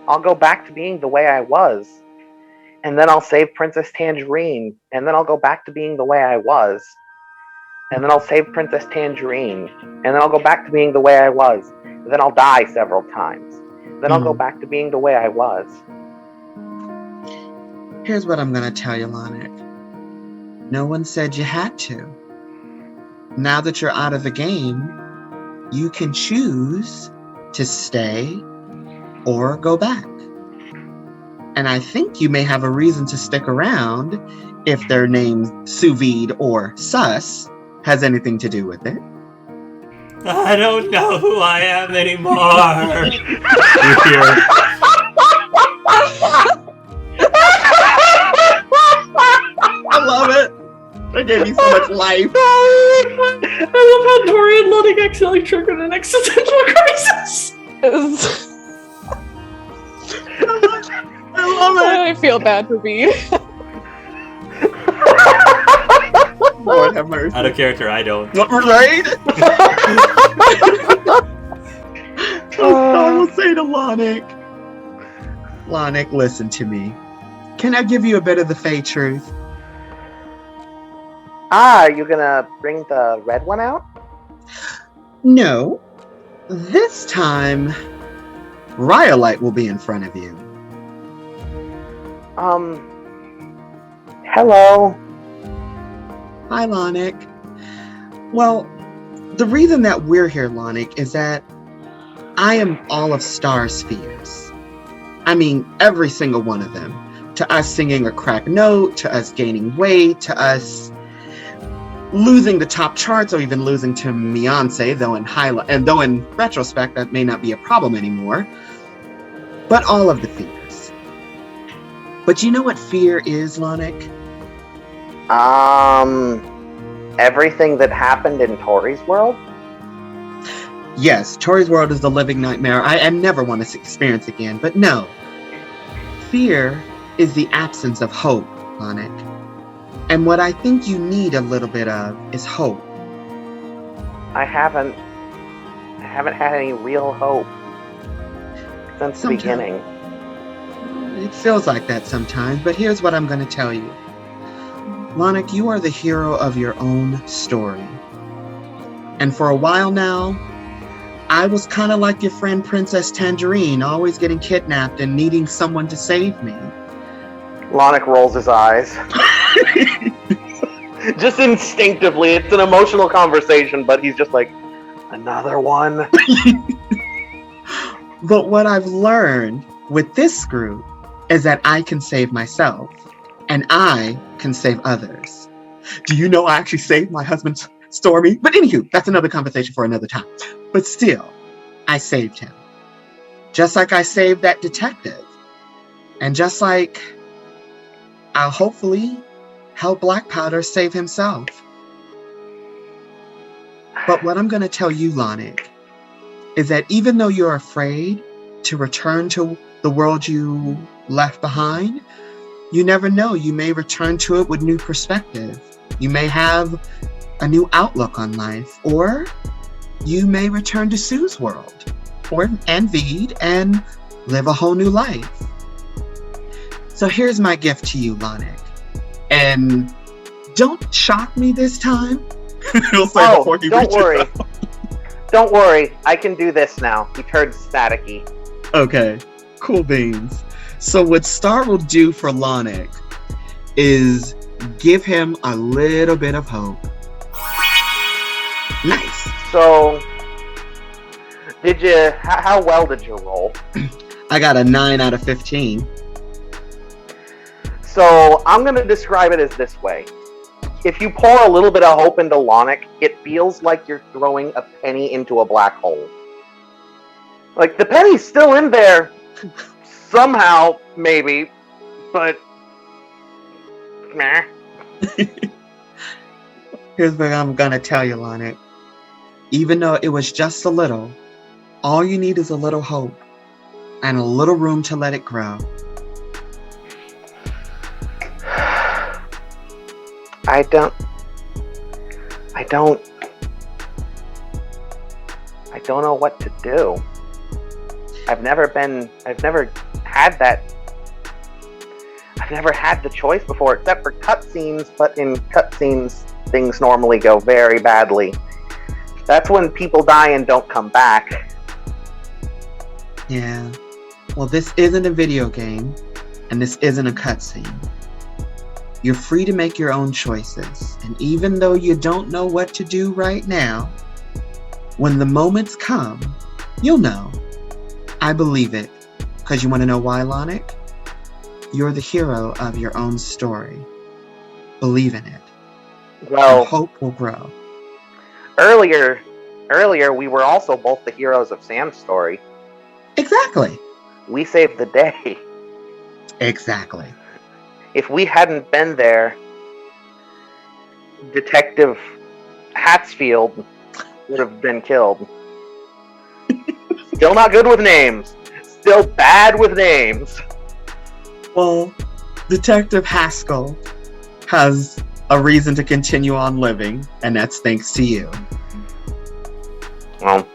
I'll go back to being the way I was, and then I'll save Princess Tangerine, and then I'll go back to being the way I was, and then I'll save Princess Tangerine, and then I'll go back to being the way I was, and then I'll die several times. Then I'll go back to being the way I was. Here's what I'm gonna tell you, Lonic. No one said you had to. Now that you're out of the game, you can choose to stay or go back. And I think you may have a reason to stick around if their name Sous Vide or Sus has anything to do with it. I don't know who I am anymore. You hear? I love it. That gave me so much life. I love how Tori and Ludwig accidentally triggered an existential crisis. I love it. I feel bad for Bede. Lord have mercy. Out of character, I don't. Right? I will say to Lonic, listen to me. Can I give you a bit of the Fey truth? Are you gonna bring the red one out? No. This time, Rhyolite will be in front of you. Hello. Hi, Lonic. Well, the reason that we're here, Lonic, is that I am all of Star's fears. I mean, every single one of them. To us singing a cracked note, to us gaining weight, to us losing the top charts, or even losing to Beyonce, though in retrospect that may not be a problem anymore. But all of the fears. But you know what fear is, Lonic? Everything that happened in Tori's world? Yes, Tori's world is the living nightmare I never want to experience again, but no. Fear is the absence of hope, Lonic. And what I think you need a little bit of is hope. I haven't had any real hope since the beginning. It feels like that sometimes, but here's what I'm going to tell you. Lonic, you are the hero of your own story. And for a while now, I was kind of like your friend Princess Tangerine, always getting kidnapped and needing someone to save me. Lonic rolls his eyes. Just instinctively, it's an emotional conversation, but he's just like, another one? But what I've learned with this group is that I can save myself, and I can save others. Do you know I actually saved my husband, Stormy? But anywho, that's another conversation for another time. But still, I saved him. Just like I saved that detective. And just like I'll hopefully help Black Powder save himself. But what I'm going to tell you, Lonic, is that even though you're afraid to return to the world you left behind, you never know. You may return to it with new perspective. You may have a new outlook on life, or you may return to Sue's world and Vede and live a whole new life. So here's my gift to you, Lonic. And don't shock me this time. Don't worry. Don't worry. I can do this now. He turned staticky. Okay, cool beans. So what Star will do for Lonic is give him a little bit of hope. Nice. So, how well did you roll? I got a 9 out of 15. So, I'm going to describe it as this way. If you pour a little bit of hope into Lonic, it feels like you're throwing a penny into a black hole. Like, the penny's still in there, somehow, maybe, but... meh. Here's what I'm gonna tell you, Lonic. Even though it was just a little, all you need is a little hope and a little room to let it grow. I don't know what to do. I've never had the choice before, except for cutscenes, but in cutscenes, things normally go very badly. That's when people die and don't come back. Yeah. Well, this isn't a video game, and this isn't a cutscene. You're free to make your own choices, and even though you don't know what to do right now, when the moments come, you'll know. I believe it. Because you want to know why, Lonic? You're the hero of your own story. Believe in it. Well, and hope will grow. Earlier, we were also both the heroes of Sam's story. Exactly. We saved the day. Exactly. If we hadn't been there, Detective Hatsfield would have been killed. Still not good with names. Still bad with names. Well, Detective Haskell has a reason to continue on living, and that's thanks to you. Well,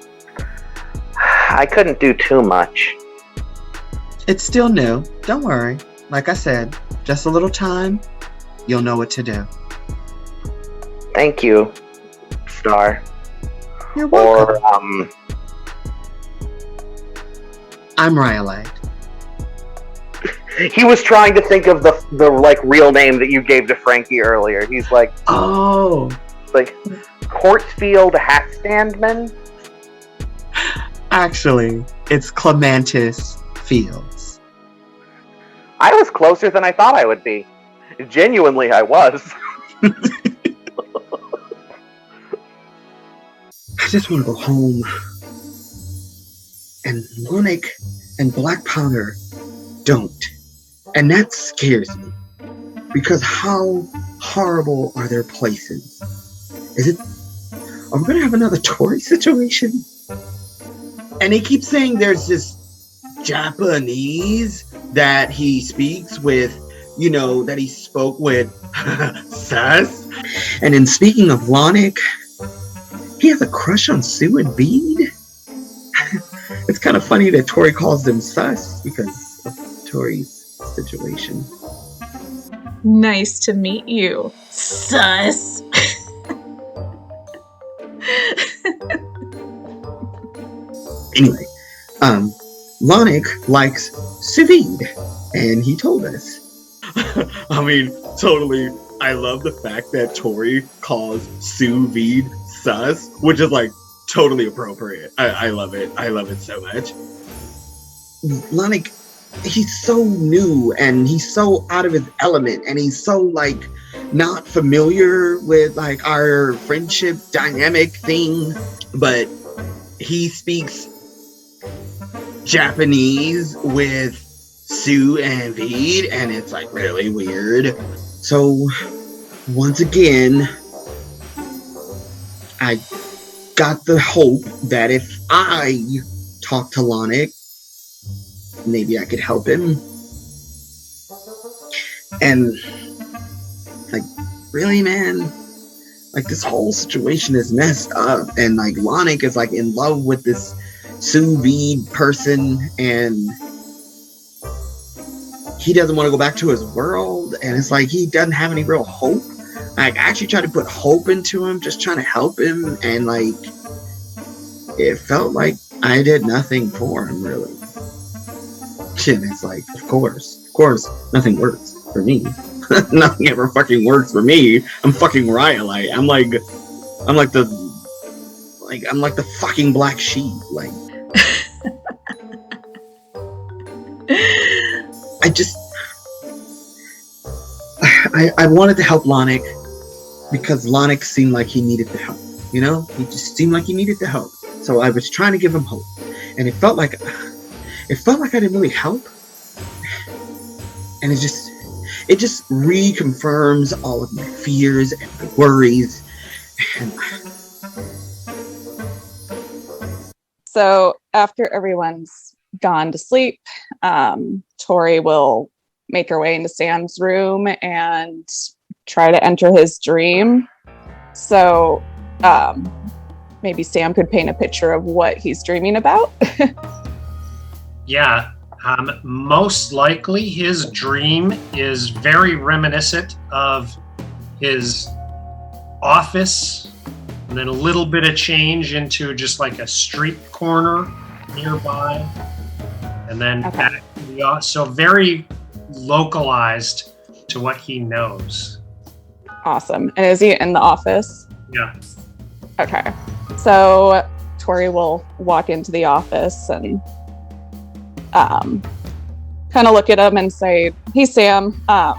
I couldn't do too much. It's still new. Don't worry. Like I said, just a little time, you'll know what to do. Thank you, Star. You're welcome. Or, I'm Rhyolite. He was trying to think of the like real name that you gave to Frankie earlier. He's like, oh, like Courtfield Hatstandman. Actually, it's Clementis Fields. I was closer than I thought I would be. Genuinely, I was. I just want to go home. And Lonic and Black Powder don't. And that scares me. Because how horrible are their places? Are we going to have another Tory situation? And he keeps saying there's this Japanese that he speaks with, that he spoke with Sus. And in speaking of Lonic, he has a crush on Sue and Bede. It's kind of funny that Tori calls them Sus because of Tori's situation. Nice to meet you, sus. Anyway, Lonic likes sous vide, and he told us. I mean, totally. I love the fact that Tori calls sous vide sus, which is like totally appropriate. I love it. I love it so much. Lonic, he's so new and he's so out of his element and he's so like not familiar with like our friendship dynamic thing, but he speaks Japanese with Sue and Bede, and it's like really weird. So once again, I got the hope that if I talk to Lonic, maybe I could help him. And like, really, man, like this whole situation is messed up, and like Lonic is like in love with this sous vide person, and he doesn't want to go back to his world, and it's like he doesn't have any real hope. I actually tried to put hope into him, just trying to help him, and like it felt like I did nothing for him really. And it's like, of course, nothing works for me. Nothing ever fucking works for me. I'm fucking Rhyolite. I'm like the fucking black sheep. Like, I wanted to help Lonic because Lonic seemed like he needed the help. He just seemed like he needed the help. So I was trying to give him hope, and it felt like I didn't really help. And it just reconfirms all of my fears and my worries. So after everyone's gone to sleep, Tori will make her way into Sam's room and try to enter his dream. So maybe Sam could paint a picture of what he's dreaming about. Yeah. Most likely his dream is very reminiscent of his office, and then a little bit of change into just like a street corner nearby, and then back to the office. So very localized to what he knows. Awesome. And is he in the office? Yeah. Okay. So Tori will walk into the office and kind of look at him and say, "Hey, Sam, I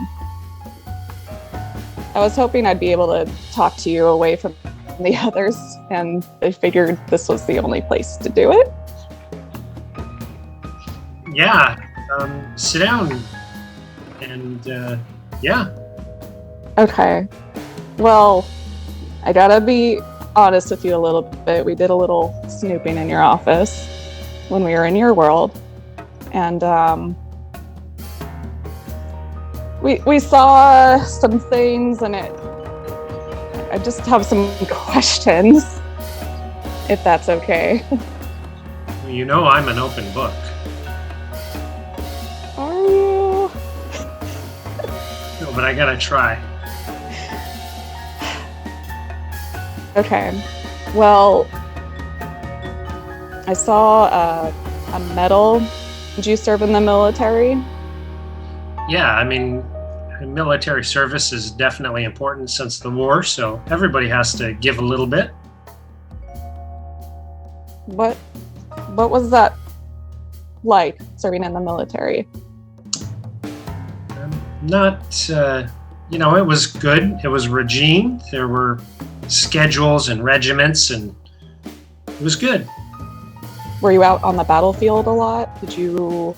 was hoping I'd be able to talk to you away from the others, and I figured this was the only place to do it." Yeah. Sit down. And yeah. Okay. Well, I gotta be honest with you a little bit. We did a little snooping in your office when we were in your world. And we saw some things, and I just have some questions, if that's okay. You know I'm an open book. Are you? No, but I gotta try. Okay. Well, I saw a medal. Did you serve in the military? Yeah, I mean, military service is definitely important since the war, so everybody has to give a little bit. What was that like, serving in the military? It was good. It was regime. There were schedules and regiments, and it was good. Were you out on the battlefield a lot? Did you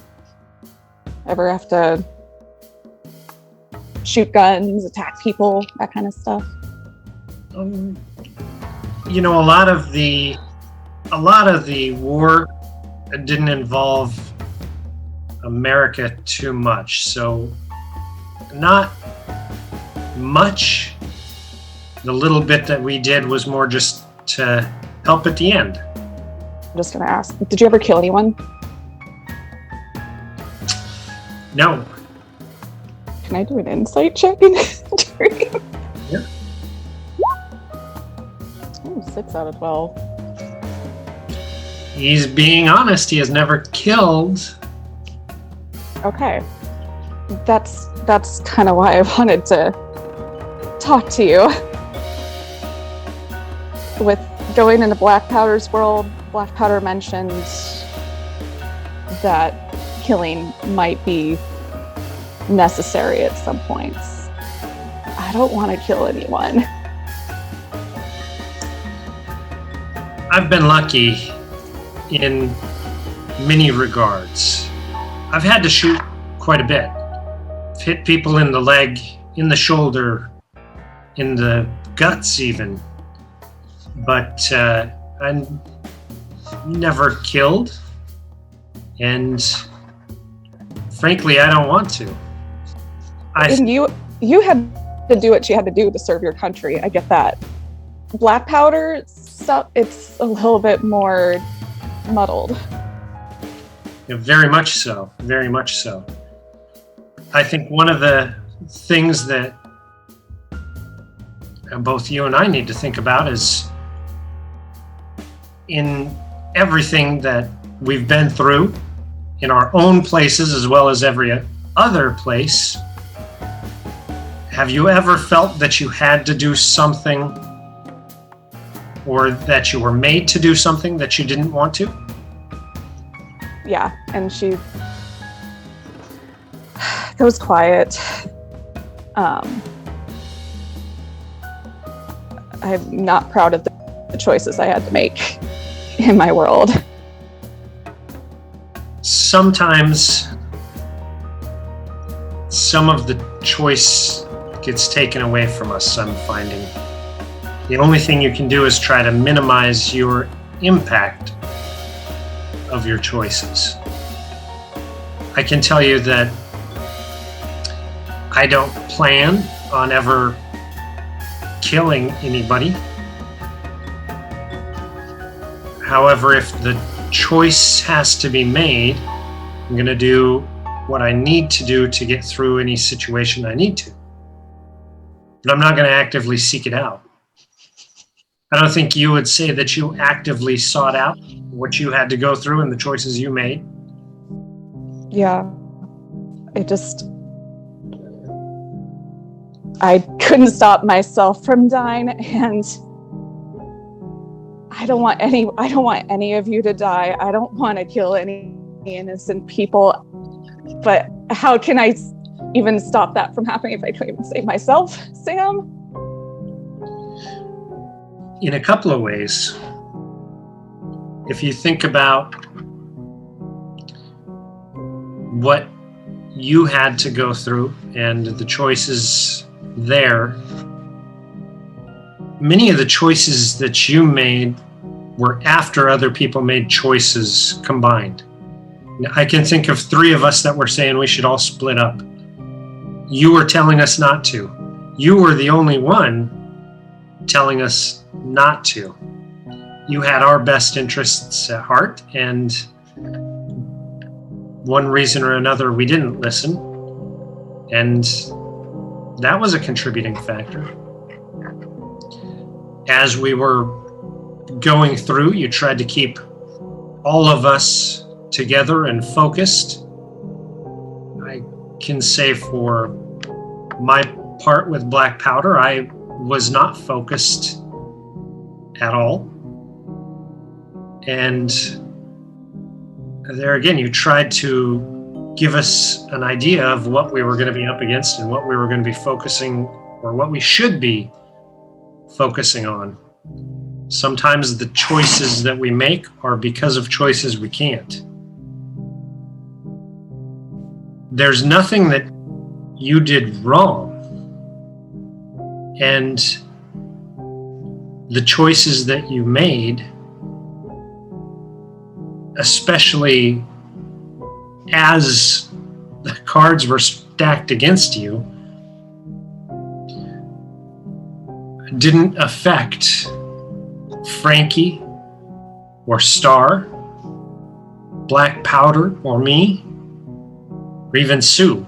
ever have to shoot guns, attack people, that kind of stuff? A lot of the war didn't involve America too much, so not much. The little bit that we did was more just to help at the end. I'm just gonna ask, did you ever kill anyone? No. Can I do an insight check in this dream? Yeah. Ooh, 6 out of 12. He's being honest. He has never killed. Okay. That's kind of why I wanted to talk to you. With going into Black Powder's world, Black Powder mentioned that killing might be necessary at some points. I don't want to kill anyone. I've been lucky in many regards. I've had to shoot quite a bit. I've hit people in the leg, in the shoulder, in the guts even. But I'm never killed. And frankly, I don't want to. And you had to do what you had to do to serve your country. I get that. Black Powder stuff, it's a little bit more muddled. Yeah, very much so. Very much so. I think one of the things that both you and I need to think about is in everything that we've been through in our own places as well as every other place, have you ever felt that you had to do something or that you were made to do something that you didn't want to? Yeah, and she goes quiet. I'm not proud of the choices I had to make in my world. Sometimes some of the choice gets taken away from us, I'm finding. The only thing you can do is try to minimize your impact of your choices. I can tell you that I don't plan on ever killing anybody. However, if the choice has to be made, I'm going to do what I need to do to get through any situation I need to. But I'm not going to actively seek it out. I don't think you would say that you actively sought out what you had to go through and the choices you made. Yeah. I couldn't stop myself from dying, and I don't want any of you to die. I don't want to kill any innocent people. But how can I even stop that from happening if I don't even save myself, Sam? In a couple of ways. If you think about what you had to go through and the choices there, many of the choices that you made were after other people made choices combined. I can think of 3 of us that were saying we should all split up. You were telling us not to. You were the only one telling us not to. You had our best interests at heart, and one reason or another we didn't listen, and that was a contributing factor. As we were going through, you tried to keep all of us together and focused. I can say for my part with Black Powder, I was not focused at all. And there again, you tried to give us an idea of what we were going to be up against and what we were going to be focusing, or what we should be focusing on. Sometimes the choices that we make are because of choices we can't. There's nothing that you did wrong. And the choices that you made, especially as the cards were stacked against you, didn't affect Frankie or Star, Black Powder or me, or even Sue.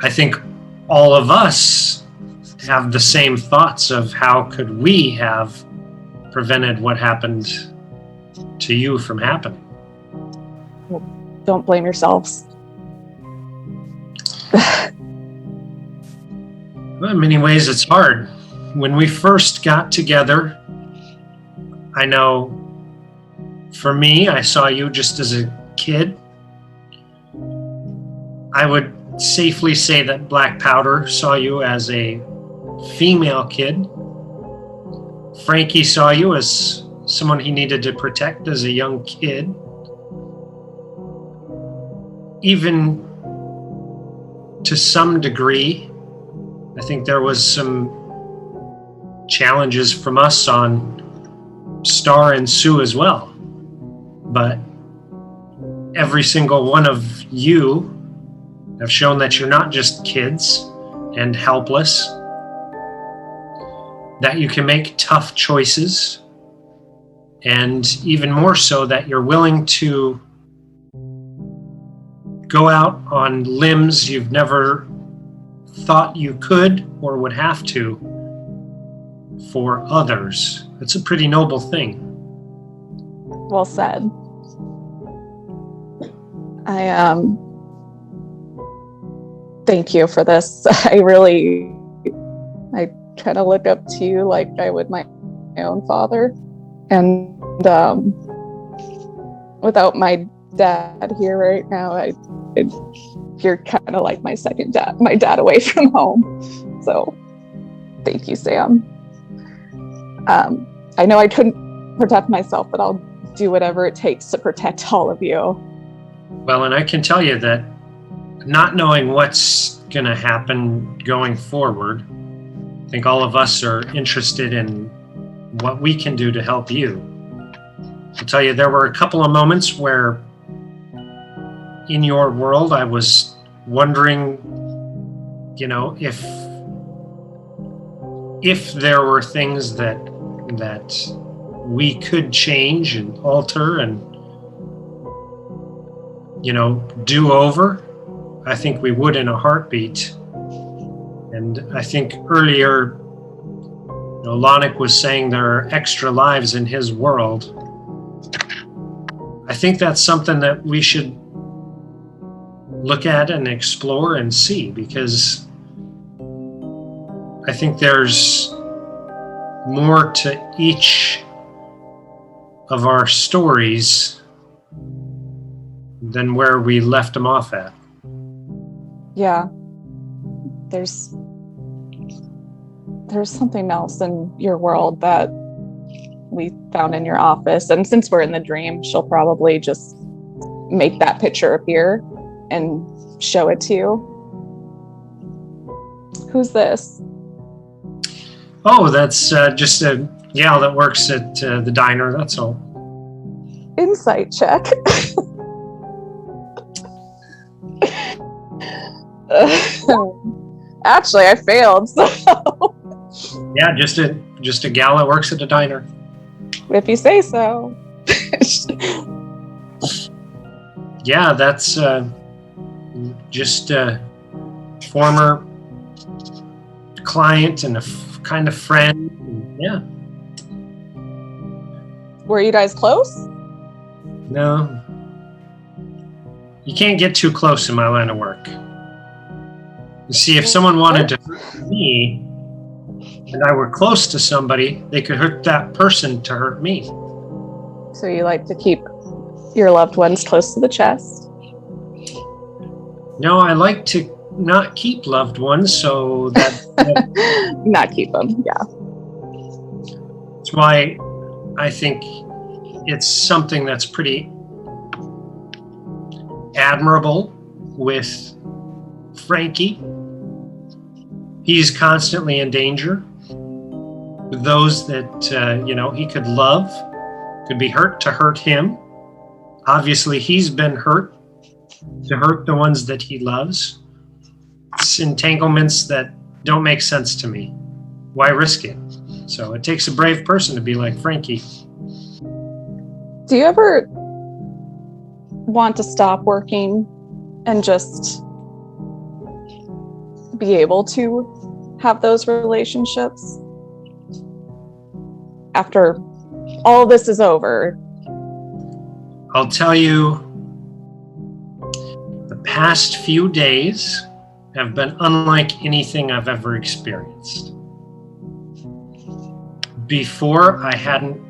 I think all of us have the same thoughts of how could we have prevented what happened to you from happening. Don't blame yourselves. Well, in many ways, it's hard. When we first got together, I know for me, I saw you just as a kid. I would safely say that Black Powder saw you as a female kid. Frankie saw you as someone he needed to protect as a young kid. Even to some degree, I think there was some challenges from us on Star and Sue as well. But every single one of you have shown that you're not just kids and helpless, that you can make tough choices, and even more so that you're willing to go out on limbs you've never thought you could or would have to for others. It's a pretty noble thing. Well said. Thank you for this. I kind of look up to you like I would my own father. And without my dad here right now, you're kind of like my second dad, my dad away from home. So thank you, Sam. I know I couldn't protect myself, but I'll do whatever it takes to protect all of you. Well, and I can tell you that not knowing what's going to happen going forward, I think all of us are interested in what we can do to help you. I'll tell you, there were a couple of moments where in your world I was wondering, if there were things that we could change and alter and do over. I think we would in a heartbeat. And I think earlier Lanik was saying there are extra lives in his world. I think that's something that we should look at and explore and see, because I think there's more to each of our stories than where we left them off at. Yeah. There's something else in your world that we found in your office. And since we're in the dream, she'll probably just make that picture appear and show it to you. Who's this? Oh, that's just a gal that works at the diner, that's all. Insight check. Actually, I failed, so... Yeah, just a gal that works at the diner. If you say so. Yeah, that's just a former client and a kind of friend. Yeah. Were you guys close? No. You can't get too close in my line of work. You see, if someone wanted to hurt me, and I were close to somebody, they could hurt that person to hurt me. So you like to keep your loved ones close to the chest? No, I like to not keep loved ones, so that... Not keep them, yeah. That's why I think it's something that's pretty admirable with Frankie. He's constantly in danger. With those that, he could love, could be hurt to hurt him. Obviously, he's been hurt to hurt the ones that he loves. It's entanglements that don't make sense to me. Why risk it? So it takes a brave person to be like Frankie. Do you ever want to stop working and just be able to have those relationships after all this is over? I'll tell you, the past few days have been unlike anything I've ever experienced. Before, I hadn't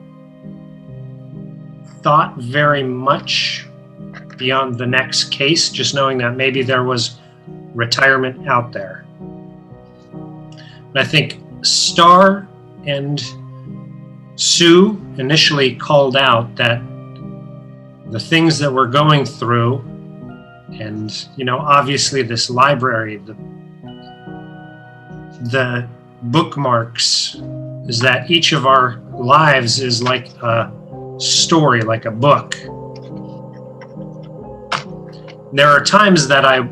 thought very much beyond the next case, just knowing that maybe there was retirement out there. But I think Star and Sue initially called out that the things that we're going through, and obviously this library, the bookmarks, is that each of our lives is like a story, like a book. There are times that I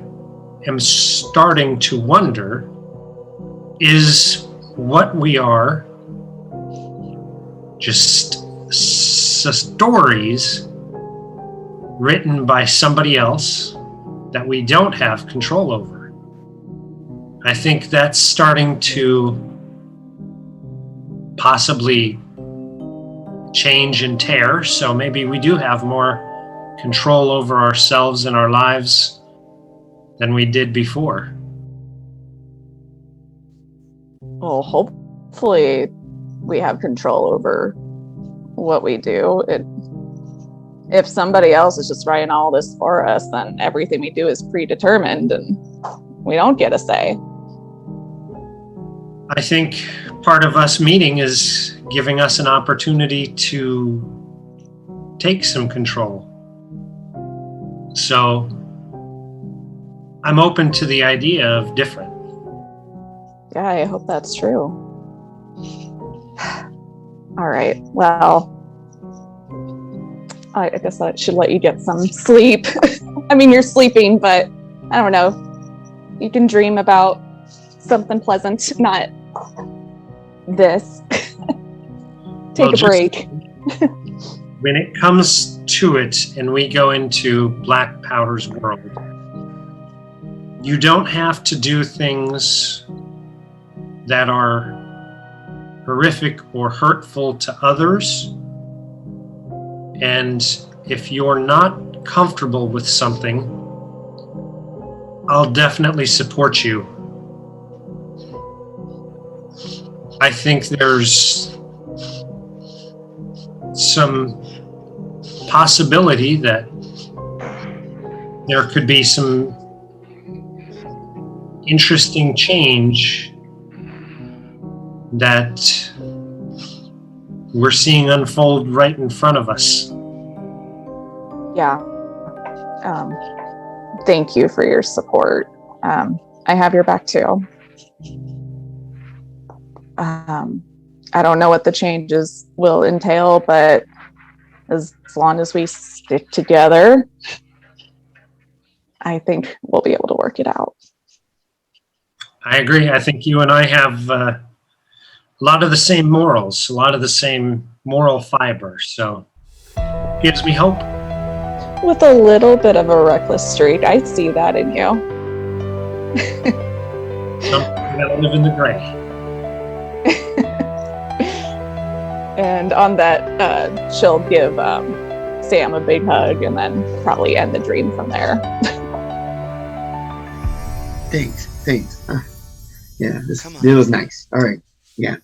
am starting to wonder, is what we are just stories written by somebody else that we don't have control over? I think that's starting to possibly change and tear, so maybe we do have more control over ourselves and our lives than we did before. Well, hopefully we have control over what we do. If somebody else is just writing all this for us, then everything we do is predetermined and we don't get a say. I think part of us meeting is giving us an opportunity to take some control. So I'm open to the idea of different. Yeah, I hope that's true. All right. Well, I guess I should let you get some sleep. I mean, you're sleeping, but I don't know. You can dream about something pleasant, not this. Take a break. When it comes to it and we go into Black Powder's world, you don't have to do things that are horrific or hurtful to others. And if you're not comfortable with something, I'll definitely support you. I think there's some possibility that there could be some interesting change that we're seeing unfold right in front of us. Yeah. Thank you for your support. I have your back too. I don't know what the changes will entail, but as long as we stick together, I think we'll be able to work it out. I agree. I think you and I have a lot of the same morals, a lot of the same moral fiber. So it gives me hope. With a little bit of a reckless streak, I see that in you. Something that'll live in the gray. And on that, she'll give Sam a big hug and then probably end the dream from there. Thanks. Yeah, this was nice. All right. Yeah.